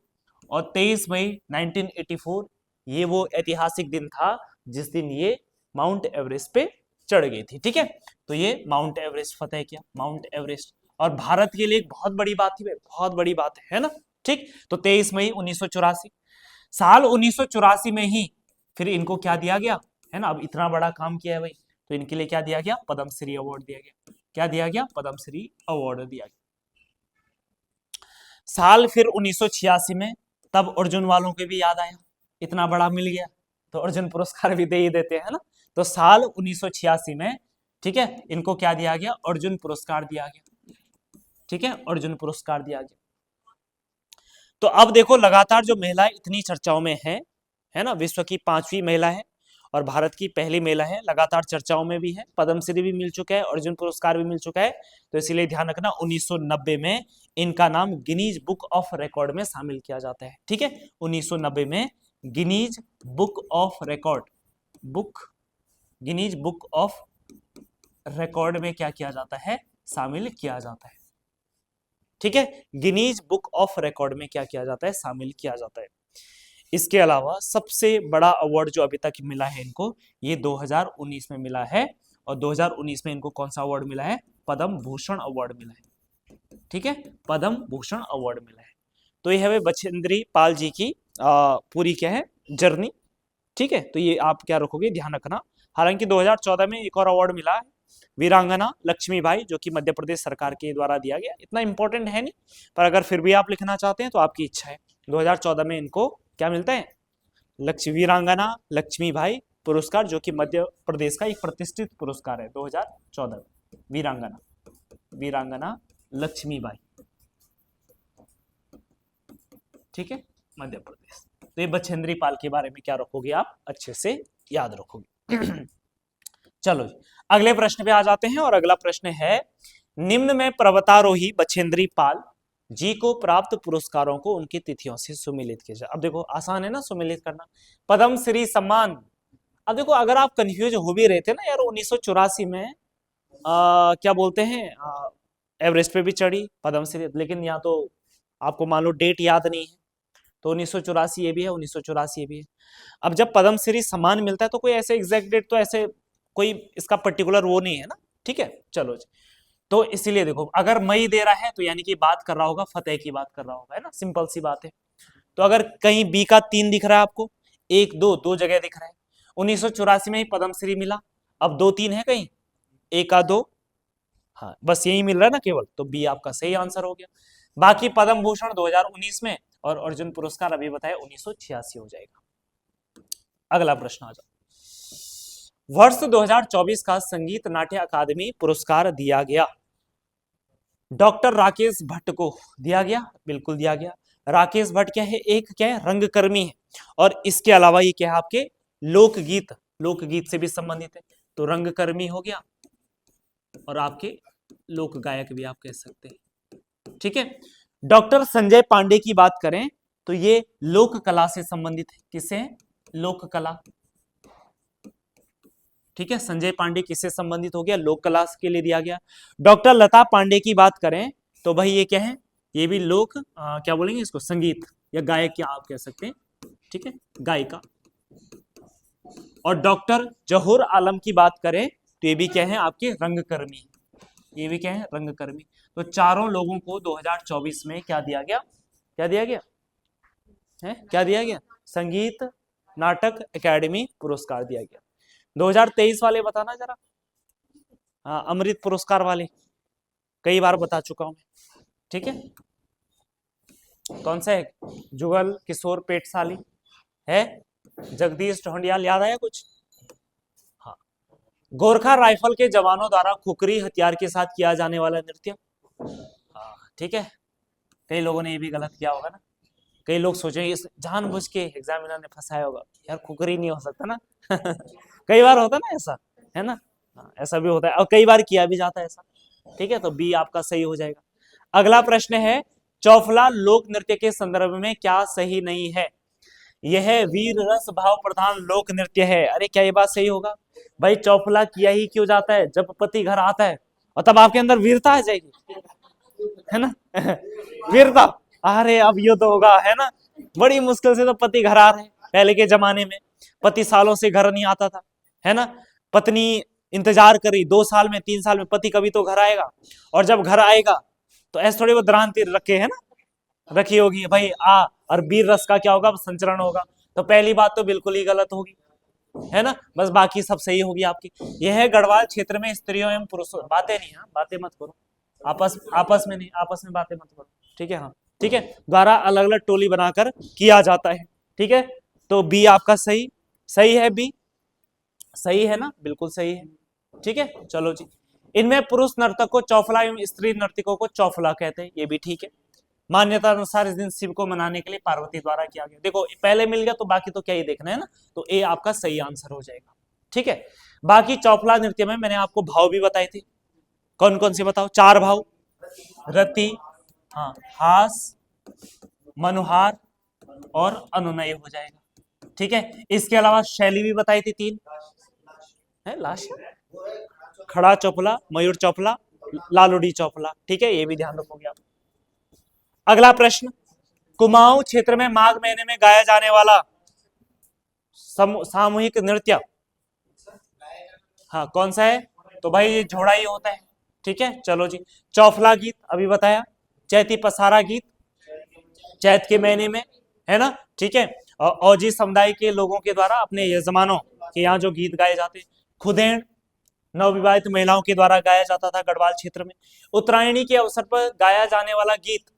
और 23 मई 1984 ये वो ऐतिहासिक दिन था जिस दिन ये माउंट एवरेस्ट पे चढ़ गई थी। ठीक है। तो ये माउंट एवरेस्ट फतेह किया, माउंट एवरेस्ट। और भारत के लिए एक बहुत बड़ी बात थी भाई, बहुत बड़ी बात है ना। ठीक। तो 23 मई 1984, साल 1984 में ही फिर इनको क्या दिया गया, है ना। अब इतना बड़ा काम किया है भाई, तो इनके लिए क्या दिया गया? पद्मश्री अवार्ड दिया गया। क्या दिया गया? पद्मश्री अवार्ड दिया गया। साल फिर 1986 में, तब अर्जुन वालों के भी याद आया, इतना बड़ा मिल गया तो अर्जुन पुरस्कार भी दे ही देते हैं ना। तो साल 1986 में, ठीक है, इनको क्या दिया गया? अर्जुन पुरस्कार दिया गया। ठीक है, अर्जुन पुरस्कार दिया गया। तो अब देखो, लगातार जो महिला इतनी चर्चाओं में है ना, विश्व की 5वीं महिला है और भारत की पहली महिला है, लगातार चर्चाओं में भी है, पद्मश्री भी मिल चुका है, अर्जुन पुरस्कार भी मिल चुका है। तो इसीलिए ध्यान रखना 1990 में इनका नाम गिनीज बुक ऑफ रिकॉर्ड में शामिल किया जाता है। ठीक है, 1990 में Guinness book of record, Guinness book of record में क्या किया जाता है? शामिल किया जाता है। ठीक है, गिनीज बुक ऑफ रिकॉर्ड में क्या किया जाता है? शामिल किया जाता है। इसके अलावा सबसे बड़ा अवार्ड जो अभी तक मिला है इनको, ये 2019 में मिला है। और 2019 में इनको कौन सा अवार्ड मिला है? पद्म भूषण अवार्ड मिला है। ठीक है, पद्म भूषण अवार्ड मिला है। तो ये है बछेंद्री पाल जी की पूरी क्या है? जर्नी। ठीक है, तो ये आप क्या रखोगे? ध्यान रखना। हालांकि 2014 में एक और अवार्ड मिला है, वीरांगना लक्ष्मीबाई, जो कि मध्य प्रदेश सरकार के द्वारा दिया गया। इतना इंपॉर्टेंट है नहीं, पर अगर फिर भी आप लिखना चाहते हैं तो आपकी इच्छा है। 2014 में इनको क्या मिलता है? वीरांगना लक्ष्मीबाई पुरस्कार, जो कि मध्य प्रदेश का एक प्रतिष्ठित पुरस्कार है। 2014 वीरांगना लक्ष्मीबाई। ठीक है, मध्य प्रदेश। तो ये बछेंद्री पाल के बारे में क्या रखोगे? आप अच्छे से याद रखोगे। चलो अगले प्रश्न पे आ जाते हैं, और अगला प्रश्न है, निम्न में पर्वतारोही बछेंद्री पाल जी को प्राप्त पुरस्कारों को उनकी तिथियों से सुमिलित किया जाए। अब देखो, आसान है ना सुमिलित करना। पद्मश्री सम्मान। अब देखो, अगर आप कंफ्यूज हो भी रहे थे ना यार, 1984 में क्या बोलते हैं, एवरेस्ट पे भी चढ़ी पद्मश्री, लेकिन यहाँ तो आपको मान लो डेट याद नहीं है, तो 1984 ये भी है, 1984 ये भी है। अब जब पद्मश्री सम्मान मिलता है तो कोई ऐसे एग्जैक्ट डेट तो ऐसे कोई इसका पर्टिकुलर वो नहीं है ना। ठीक है, चलो जी। तो इसीलिए देखो, अगर मई दे रहा है तो यानी कि बात कर रहा होगा, फतेह की बात कर रहा होगा, है ना, सिंपल सी बात है। तो अगर कहीं बी का 3 दिख रहा है आपको, 1 2 दो जगह दिख रहा है, 1984 में ही पद्मश्री मिला, अब 2 3 है कहीं, 1 का 2, हाँ बस यही मिल रहा है ना केवल, तो बी आपका सही आंसर हो गया। बाकी पद्म भूषण 2019 में और अर्जुन पुरस्कार अभी बताया 1986 हो जाएगा। अगला प्रश्न आ जाओ। वर्ष 2024 का संगीत नाट्य अकादमी पुरस्कार दिया गया डॉक्टर राकेश भट्ट को। दिया गया, बिल्कुल दिया गया। राकेश भट्ट क्या है? एक क्या है? रंगकर्मी है, और इसके अलावा ये क्या है? आपके लोकगीत से भी संबंधित है, तो रंगकर्मी हो गया, और आपके लोक गायक भी आप कह सकते हैं। ठीक है। डॉक्टर संजय पांडे की बात करें तो ये लोक कला से संबंधित है। किससे? लोक कला। ठीक है, संजय पांडे किससे संबंधित हो गया? लोक कला के लिए दिया गया। डॉक्टर लता पांडे की बात करें तो भाई ये क्या है? ये भी लोक क्या बोलेंगे इसको? संगीत। या गायक क्या आप कह सकते हैं, ठीक है, गायिका। और डॉक्टर जहूर आलम की बात करें तो ये भी क्या है आपके रंगकर्मी, ये भी क्या है रंगकर्मी। तो चारों लोगों को 2024 में क्या दिया गया, क्या दिया गया है, क्या दिया गया, संगीत नाटक एकेडमी पुरस्कार दिया गया। 2023 वाले बताना जरा, हाँ अमृत पुरस्कार वाले, कई बार बता चुका हूं मैं, ठीक है। कौन सा है, जुगल किशोर पेटसाली है, जगदीश ढोंडियाल, याद आया कुछ, हाँ। गोरखा राइफल के जवानों द्वारा खुखरी हथियार के साथ किया जाने वाला नृत्य, हाँ ठीक है। कई लोगों ने ये भी गलत किया होगा ना, कई लोग सोचेंगे इस जानबूझ के एग्जामिनर ने फंसाया होगा, यार खुखरी नहीं हो सकता ना कई बार होता ना ऐसा, है ना, हाँ, ऐसा भी होता है और कई बार किया भी जाता है ऐसा, ठीक है। तो बी आपका सही हो जाएगा। अगला प्रश्न है, चौफला लोक नृत्य के संदर्भ में क्या सही नहीं है, यह वीर रस भाव प्रधान लोक नृत्य है। अरे क्या ये बात सही होगा, भाई चौफला किया ही क्यों जाता है, जब पति घर आता है और तब आपके अंदर वीरता आ जाएगी, है ना वीरता, अरे अब युद्ध होगा, है ना, बड़ी मुश्किल से तो पति घर आ रहे हैं, पहले के जमाने में पति सालों से घर नहीं आता था, है ना, पत्नी इंतजार करी 2 साल में 3 साल में पति कभी तो घर आएगा, और जब घर आएगा तो ऐसे थोड़ी वो द्रांति रखे, है ना, रखी होगी भाई आ, और वीर रस का क्या होगा, संचरण होगा। तो पहली बात तो बिल्कुल ही गलत होगी, है ना, बस बाकी सब सही होगी आपकी। यह है गढ़वाल क्षेत्र में स्त्रियों एवं पुरुषों, बातें नहीं, हाँ बातें मत करो, आपस में नहीं, आपस में बातें मत करो, ठीक है, हाँ ठीक है, द्वारा अलग अलग टोली बनाकर किया जाता है, ठीक है। तो बी आपका सही, सही है बी, सही है ना, बिल्कुल सही है, ठीक है। चलो जी, इनमें पुरुष नर्तक को चौफला एवं स्त्री नर्तकों को चौफला कहते हैं, ये भी ठीक है। मान्यता अनुसार इस दिन शिव को मनाने के लिए पार्वती द्वारा किया गया, देखो पहले मिल गया तो बाकी तो क्या ही देखना है ना, तो ए आपका सही आंसर हो जाएगा, ठीक है। बाकी चौफला नृत्य में मैंने आपको भाव भी बताए थे, कौन कौन से बताओ, 4 भाव, रति, हाँ हास, मनुहार और अनुनय हो जाएगा, ठीक है। इसके अलावा शैली भी बताई थी 3 है, लास्ट खड़ा चौफला, मयूर चौफला, लालुडी चौफला, ठीक है, ये भी ध्यान रखोगे आप। अगला प्रश्न, कुमाऊं क्षेत्र में माघ महीने में गाया जाने वाला सामूहिक नृत्य, हाँ कौन सा है, तो भाई ये झोड़ा ही होता है, ठीक है। चलो जी, चौफला गीत अभी बताया, चैती पसारा गीत चैत के महीने में, है ना, ठीक है। और औजी समुदाय के लोगों के द्वारा अपने यजमानों के यहाँ जो गीत गाए जाते हैं, खुदेण नवविवाहित महिलाओं के द्वारा गाया जाता था गढ़वाल क्षेत्र में। उत्तरायणी के अवसर पर गाया जाने वाला गीत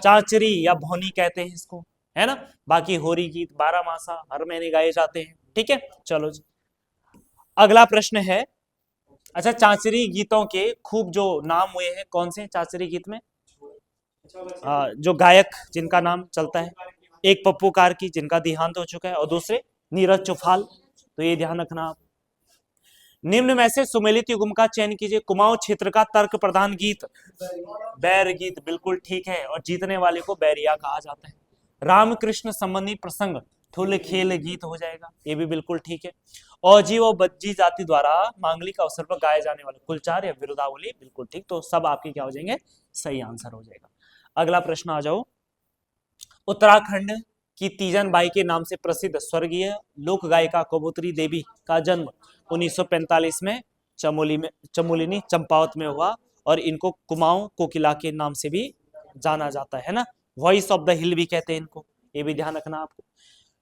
चाचरी या भौनी कहते हैं इसको, है ना। बाकी होरी गीत 12 मासा हर महीने गाए जाते हैं, ठीक है। चलो जी, अगला प्रश्न है, अच्छा चाचरी गीतों के खूब जो नाम हुए हैं, कौन से चाचरी गीत में, जो गायक जिनका नाम चलता है, एक पप्पू कार्की जिनका देहांत हो चुका है, और दूसरे नीरज चौफाल, तो ये ध्यान रखना आप। निम्न में से सुमेलित युग्म का चयन कीजिए। कुमाऊं क्षेत्र का तर्क प्रधान गीत, बैर गीत, बिल्कुल ठीक है, और जीतने वाले को बैरिया कहा जाता है। रामकृष्ण संबंधी प्रसंग ठुल खेल गीत हो जाएगा, ये भी बिल्कुल ठीक है। औजी व बज्जी जाति द्वारा मांगलिक अवसर पर गाए जाने वाले कुलचार या विरुदावली, बिल्कुल ठीक, तो सब आपके क्या हो जाएंगे, सही आंसर हो जाएगा। अगला प्रश्न आ जाओ, उत्तराखंड की तीजन बाई के नाम से प्रसिद्ध स्वर्गीय लोक गायिका कबूतरी देवी का जन्म 1945 में चमोलिनी चंपावत में हुआ, और इनको कुमाऊं कोकिला के नाम से भी जाना जाता है ना, वॉइस ऑफ द हिल भी कहते हैं इनको, ये भी ध्यान रखना आपको।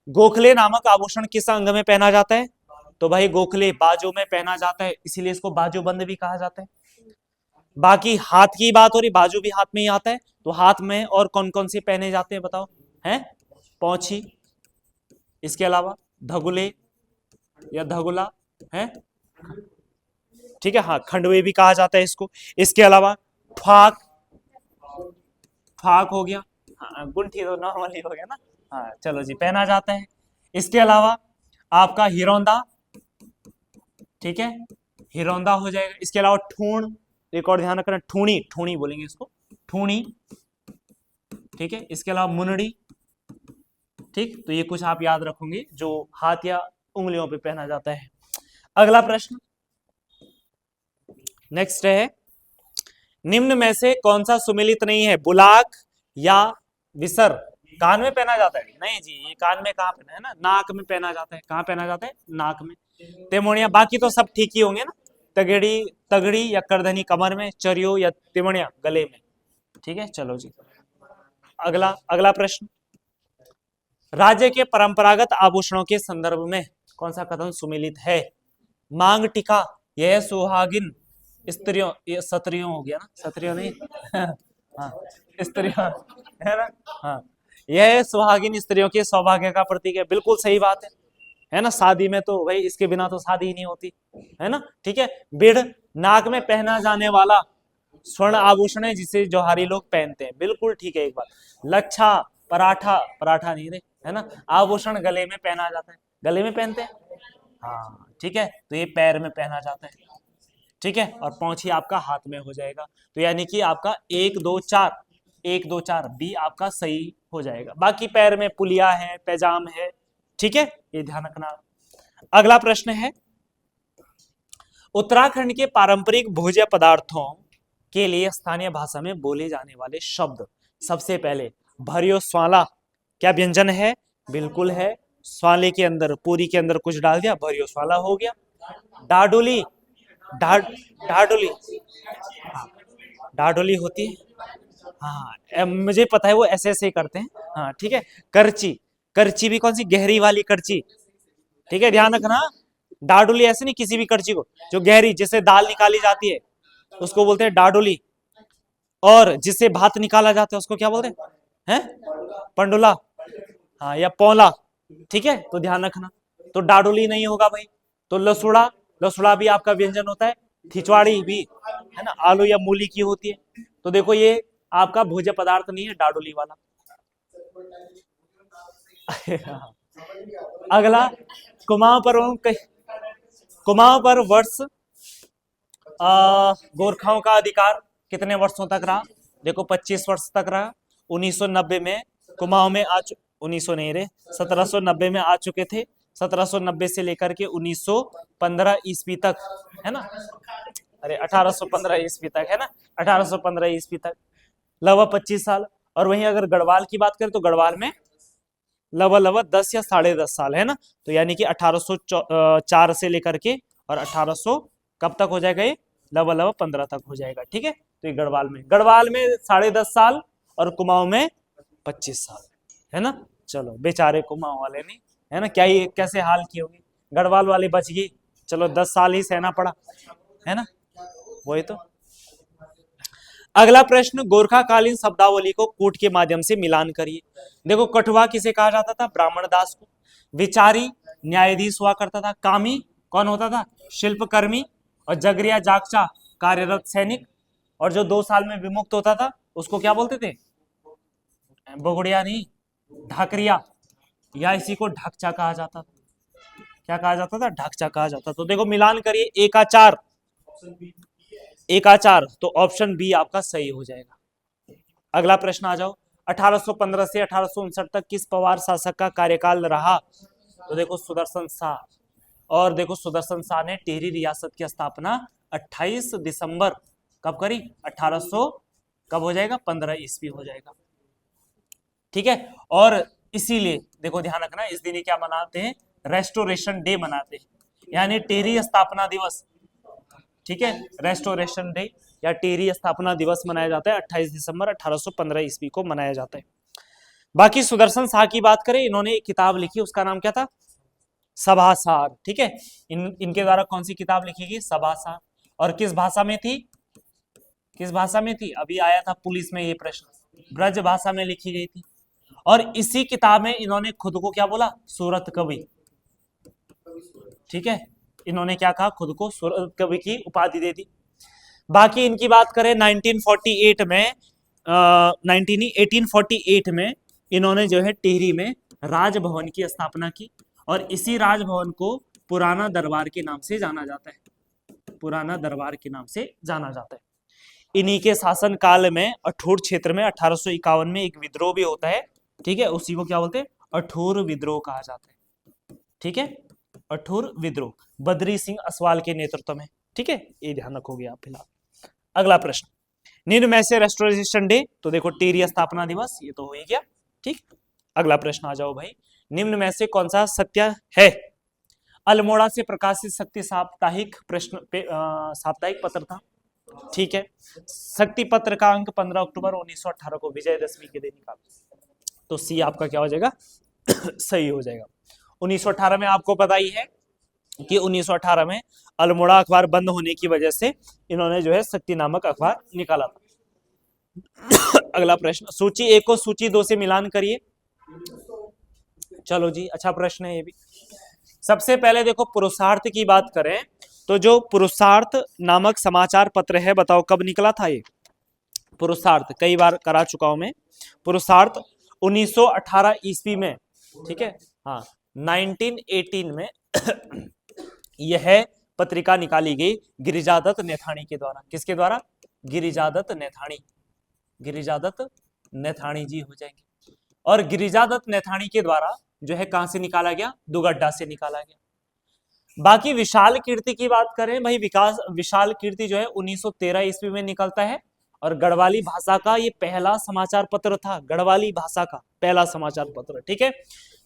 गोखले नामक आभूषण किस अंग में पहना जाता है, तो भाई गोखले बाजू में पहना जाता है, इसीलिए इसको बाजूबंद भी कहा जाता है। बाकी हाथ की बात हो रही, बाजू भी हाथ में ही आता है, तो हाथ में और कौन कौन से पहने जाते हैं बताओ, हैं, पौछी, इसके अलावा धगुले या धगुला है, ठीक है, हाँ खंडवे भी कहा जाता है इसको। इसके अलावा फाक, फाक हो गया, हाँ गुंठी तो नॉर्मली हो गया ना, हाँ चलो जी, पहना जाता है। इसके अलावा आपका हिरौंदा, ठीक है, हिरौंदा हो जाएगा। इसके अलावा ठूण, एक और ध्यान रखना, ठूणी, ठूणी बोलेंगे इसको, ठूणी, ठीक है। इसके अलावा मुनड़ी, ठीक, तो ये कुछ आप याद रखोगे जो हाथ या उंगलियों पे पहना जाता है। अगला प्रश्न नेक्स्ट है, निम्न में से कौन सा सुमेलित नहीं है, बुलाक या विसर कान में पहना जाता है? नहीं जी, ये कान में कहाँ पहना है ना, नाक में पहना जाता है। कहाँ पहना जाता है? नाक में। तिमोनिया बाकी तो सब ठीक ही होंगे ना, तगड़ी तगड़ी या करधनी कमर में, चरियो या तिमोनिया गले में। ठीक है, चलो जी अगला अगला प्रश्न। राज्य के परंपरागत आभूषणों के संदर्भ में कौन सा कथन सुमेलित है? मांग टीका, यह सुहागिन स्त्रियों, ये सत्रियों हो गया ना, सत्रियों नहीं हाँ स्त्रियों है ना, हाँ यह सुहागिन स्त्रियों के सौभाग्य का प्रतीक है। बिल्कुल सही बात है ना, शादी में तो भाई इसके बिना तो शादी ही नहीं होती, है ना। ठीक है, बिड़, नाक में पहना जाने वाला स्वर्ण आभूषण है जिसे जौहरी लोग पहनते हैं। बिल्कुल ठीक है। एक बात, लच्छा, पराठा, पराठा नहीं रे, है ना, आभूषण गले में पहना जाता है, गले में पहनते हैं। हाँ ठीक है, तो ये पैर में पहना जाता है। ठीक है, और पहुंची आपका हाथ में हो जाएगा। तो यानी कि आपका 1 2 4, 1 2 4 बी आपका सही हो जाएगा। बाकी पैर में पुलिया है, पैजाम है। ठीक है, ये ध्यान रखना। अगला प्रश्न है, उत्तराखंड के पारंपरिक भोज्य पदार्थों के लिए स्थानीय भाषा में बोले जाने वाले शब्द। सबसे पहले भरियो स्वाला, क्या व्यंजन है? बिल्कुल है, स्वाले के अंदर, पूरी के अंदर कुछ डाल दिया, भरियो स्वाला हो गया। डाडोली, ढाडोली, हाँ ढाडोली होती है, हाँ मुझे पता है, वो ऐसे ऐसे करते हैं। हाँ ठीक है, करची, करची भी कौन सी? गहरी वाली करची। ठीक है, ध्यान रखना, डाडोली ऐसे नहीं, किसी भी करची को जो गहरी, जिससे दाल निकाली जाती है उसको बोलते हैं डाडोली, और जिससे भात निकाला जाता है उसको क्या बोलते हैं? पंडुला, हाँ या पौला। ठीक है, तो ध्यान रखना, तो डाडोली नहीं होगा भाई। तो लसुड़ा, लसुड़ा भी आपका व्यंजन होता है। खिचवाड़ी भी, है ना, आलू या मूली की होती है। तो देखो ये आपका भोज्य पदार्थ नहीं है डाडोली वाला। अगला, कुमाऊं पर्व, कुमाऊं पर वर्ष गोरखाओं का अधिकार कितने वर्षों तक रहा? देखो 25 वर्ष तक रहा। 1990 में कुमाऊं में 1900 नहीं रे, 1790 में आ चुके थे। 1790 से लेकर के 1915 ईस्वी तक, है ना, अरे 1815 ईस्वी तक, है ना, 1815 ईस्वी तक लगभग 25 साल। और वहीं अगर गढ़वाल की बात करें तो गढ़वाल में लगभग 10 या 10.5 साल, है ना। तो यानी कि 1804 से लेकर के और 1800 कब तक हो जाएगा? ये लगभग 15 तक हो जाएगा। ठीक है, तो ये गढ़वाल में 10.5 साल और कुमाऊं में 25 साल, है ना। चलो बेचारे कुमाऊं वाले नहीं, है ना, क्या ही कैसे हाल की होगी। गढ़वाल वाले बच गई, चलो 10 साल ही सहना पड़ा, है ना, वही तो। अगला प्रश्न, गोरखाकालीन शब्दावली को कूट के माध्यम से मिलान करिए। देखो कठुआ किसे कहा जाता था? ब्राह्मण दास को। विचारी न्यायाधीश हुआ करता था। कामी कौन होता था? शिल्पकर्मी। और जगरिया जागचा कार्यरत सैनिक। और जो 2 साल में विमुक्त होता था उसको क्या बोलते थे? बगुड़िया नहीं, ढाकरिया, या इसी को ढाकचा कहा जाता था। क्या कहा जाता था? ढाकचा कहा जाता। तो देखो मिलान करिए, एकाचार, एकाचार, तो ऑप्शन बी आपका सही हो जाएगा। अगला प्रश्न आ जाओ, 1815 से 1859 तक किस पवार शासक का कार्यकाल रहा? तो देखो सुदर्शन शाह। और देखो सुदर्शन शाह ने टिहरी रियासत की स्थापना 28 दिसंबर कब करी? 1800 कब हो जाएगा? 15 ईस्वी हो जाएगा। ठीक है, और इसीलिए देखो ध्यान रखना, इस दिन क्या मनाते हैं? रेस्टोरेशन डे मनाते हैं, यानी टिहरी स्थापना दिवस। ठीक है, रेस्टोरेशन डे या टिहरी स्थापना दिवस मनाया जाता है 28 दिसंबर 1815 ईस्वी को मनाया जाता है। बाकी सुदर्शन शाह की बात करें, इन्होंने एक किताब लिखी, उसका नाम क्या था? सभासार। ठीक है, इनके द्वारा कौन सी किताब लिखी गई? सभासार। और किस भाषा में थी? किस भाषा में थी? अभी आया था पुलिस में ये प्रश्न, ब्रज भाषा में लिखी गई थी। और इसी किताब में इन्होंने खुद को क्या बोला? सूरत कवि। ठीक है, इन्होंने क्या कहा? खुद को सूरत कवि की उपाधि दे दी। बाकी इनकी बात करें 1948 में 1848 में इन्होंने जो है टिहरी में राजभवन की स्थापना की, और इसी राजभवन को पुराना दरबार के नाम से जाना जाता है। पुराना दरबार के नाम से जाना जाता है। इन्हीं के शासन काल में अठूर क्षेत्र में 1851 में एक विद्रोह भी होता है। ठीक है, उसी को क्या बोलते हैं? अठूर विद्रोह कहा जाता है। ठीक है, अठूर विद्रोह बद्री सिंह असवाल के नेतृत्व में। ठीक है, ये ध्यान रखोगे आप फिलहाल। अगला प्रश्न, निम्न में से रेस्टोरेशन डे, तो देखो टिहरी स्थापना दिवस, ये तो हो ही गया। ठीक, अगला प्रश्न आ जाओ भाई, निम्न में से कौन सा सत्य है? अल्मोड़ा से प्रकाशित शक्ति साप्ताहिक साप्ताहिक पत्र था, ठीक है। शक्ति पत्र का अंक 15 अक्टूबर 1918 को विजयदशमी के दिन निकाला, तो सी आपका क्या हो जाएगा? सही हो जाएगा। 1918 में आपको पता ही है कि 1918 में अल्मोड़ा अखबार बंद होने की वजह से इन्होंने जो है शक्ति नामक अखबार निकाला था। अगला प्रश्न, सूची 1 को सूची 2 से मिलान करिए। चलो जी, अच्छा प्रश्न है ये भी। सबसे पहले देखो, पुरुषार्थ की बात करें तो जो पुरुषार्थ नामक समाचार पत्र है, बताओ कब निकला था ये? पुरुषार्थ कई बार करा चुका हूं मैं। पुरुषार्थ 1918 ईस्वी में, ठीक है, हाँ 1918 में यह पत्रिका निकाली गई गिरिजादत्त नेथाणी के द्वारा। किसके द्वारा? गिरिजादत्त नेथाणी, गिरिजादत्त नेथाणी जी हो जाएंगे। और गिरिजादत्त नेथाणी के द्वारा जो है कहां से निकाला गया? दुगड्डा से निकाला गया। बाकी विशाल कीर्ति की बात करें भाई, विशाल कीर्ति जो है 1913 ईस्वी में निकलता है, और गढ़वाली भाषा का ये पहला समाचार पत्र था, गढ़वाली भाषा का पहला समाचार पत्र, ठीक है,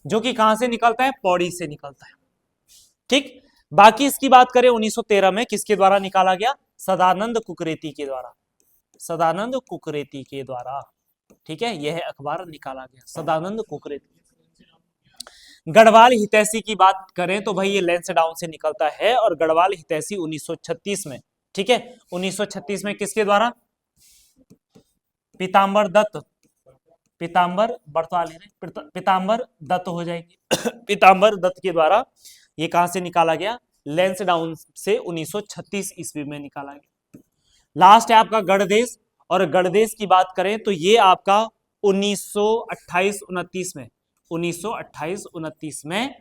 जो कि कहां से निकलता है? पौड़ी से निकलता है, ठीक। बाकी इसकी बात करें 1913 में किसके द्वारा निकाला गया? सदानंद कुकरेती के द्वारा, सदानंद कुकरेती के द्वारा, ठीक है, यह अखबार निकाला गया, सदानंद कुकरेती। गढ़वाल हितैषी की बात करें तो भाई ये लैंसडाउन से निकलता है, और गढ़वाल हितैषी 1936 में, ठीक है, 1936 में किसके द्वारा? पीताम्बर दत्त, पीताम्बर पीताम्बर दत्त हो जाएंगे। पीताम्बर दत्त के द्वारा ये कहां से निकाला गया? लैंसडाउन से 1936 ईस्वी में निकाला गया। लास्ट है आपका गढ़देश, और गढ़देश की बात करें तो ये आपका 1928-29 में, 1928-29 में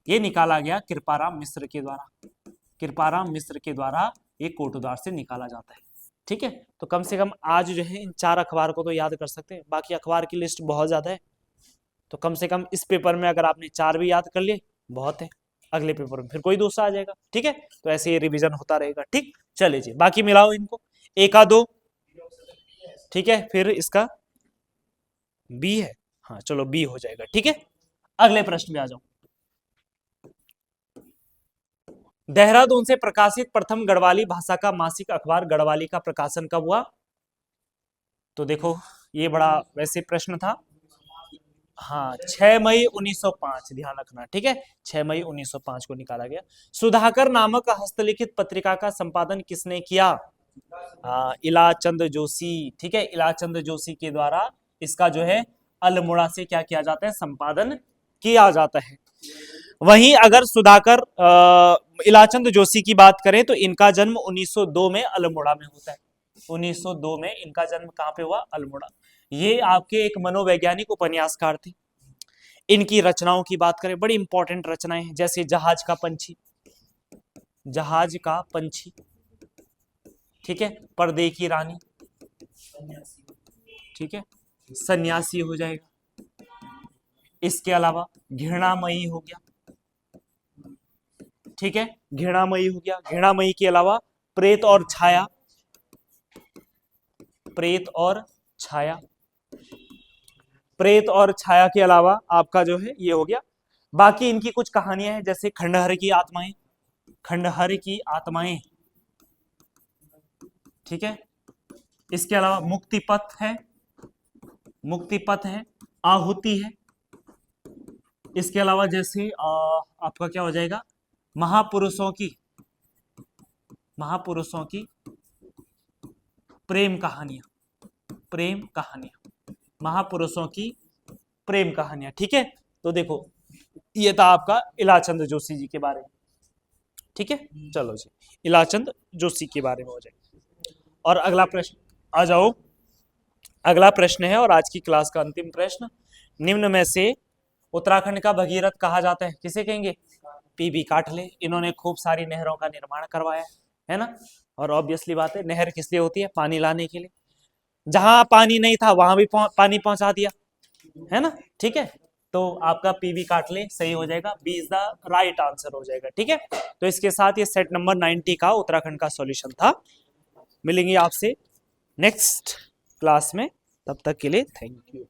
ये निकाला गया कृपाराम मिश्र के द्वारा, कृपाराम मिश्र के द्वारा ये कोटद्वार से निकाला जाता है, ठीक है। तो कम से कम आज जो है इन 4 अखबार को तो याद कर सकते हैं, बाकी अखबार की लिस्ट बहुत ज्यादा है, तो कम से कम इस पेपर में अगर आपने 4 भी याद कर लिए बहुत है, अगले पेपर में फिर कोई दूसरा आ जाएगा, ठीक है। तो ऐसे ये रिवीजन होता रहेगा, ठीक। चलिए जी, बाकी मिलाओ इनको, 1 का 2, ठीक है, फिर इसका बी है, हाँ चलो बी हो जाएगा, ठीक है। अगले प्रश्न में आ जाओ। देहरादून से प्रकाशित प्रथम गढ़वाली भाषा का मासिक अखबार गढ़वाली का प्रकाशन कब हुआ? तो देखो ये बड़ा वैसे प्रश्न था, हाँ 6 मई 1905, ध्यान रखना, ठीक है, 6 मई 1905 को निकाला गया। सुधाकर नामक हस्तलिखित पत्रिका का संपादन किसने किया? इलाचंद जोशी, ठीक है, इलाचंद जोशी के द्वारा इसका जो है अल्मोड़ा से क्या किया जाता है? संपादन किया जाता है। वहीं अगर सुधाकर इलाचंद जोशी की बात करें तो इनका जन्म 1902 में अल्मोड़ा में होता है, 1902 में इनका जन्म कहां पे हुआ? अल्मोड़ा। ये आपके एक मनोवैज्ञानिक उपन्यासकार थे। इनकी रचनाओं की बात करें, बड़ी इंपॉर्टेंट रचनाएं हैं, जैसे जहाज का पंछी, जहाज का पंछी, ठीक है, पर्दे की रानी, ठीक है, सन्यासी हो जाएगा। इसके अलावा घृणामयी हो गया, ठीक है, घृणामयी हो गया। घृणामयी के अलावा प्रेत और छाया, प्रेत और छाया, प्रेत और छाया के अलावा आपका जो है ये हो गया। बाकी इनकी कुछ कहानियां हैं, जैसे खंडहर की आत्माएं, खंडहर की आत्माएं, ठीक है। इसके अलावा मुक्तिपथ है, मुक्तिपथ है, आहुति है। इसके अलावा जैसे आपका क्या हो जाएगा? महापुरुषों की, महापुरुषों की प्रेम कहानियां, प्रेम कहानियां, महापुरुषों की प्रेम कहानियां, ठीक है। तो देखो ये था आपका इलाचंद जोशी जी के बारे में, ठीक है। चलो जी, इलाचंद जोशी के बारे में हो जाए। और अगला प्रश्न आ जाओ, अगला प्रश्न है और आज की क्लास का अंतिम प्रश्न, निम्न में से उत्तराखंड का भगीरथ कहा जाता है, किसे कहेंगे? पीबी काटले। इन्होंने खूब सारी नहरों का निर्माण करवाया है ना, और ऑब्वियसली बात है, नहर किस लिए होती है? पानी लाने के लिए। जहां पानी नहीं था वहां भी पानी पहुंचा दिया, है ना, ठीक है। तो आपका पीबी काटले सही हो जाएगा, B is the right answer हो जाएगा, ठीक है। तो इसके साथ ये सेट नंबर 90 का उत्तराखंड का सॉल्यूशन था। मिलेंगे आपसे नेक्स्ट क्लास में, तब तक के लिए थैंक यू।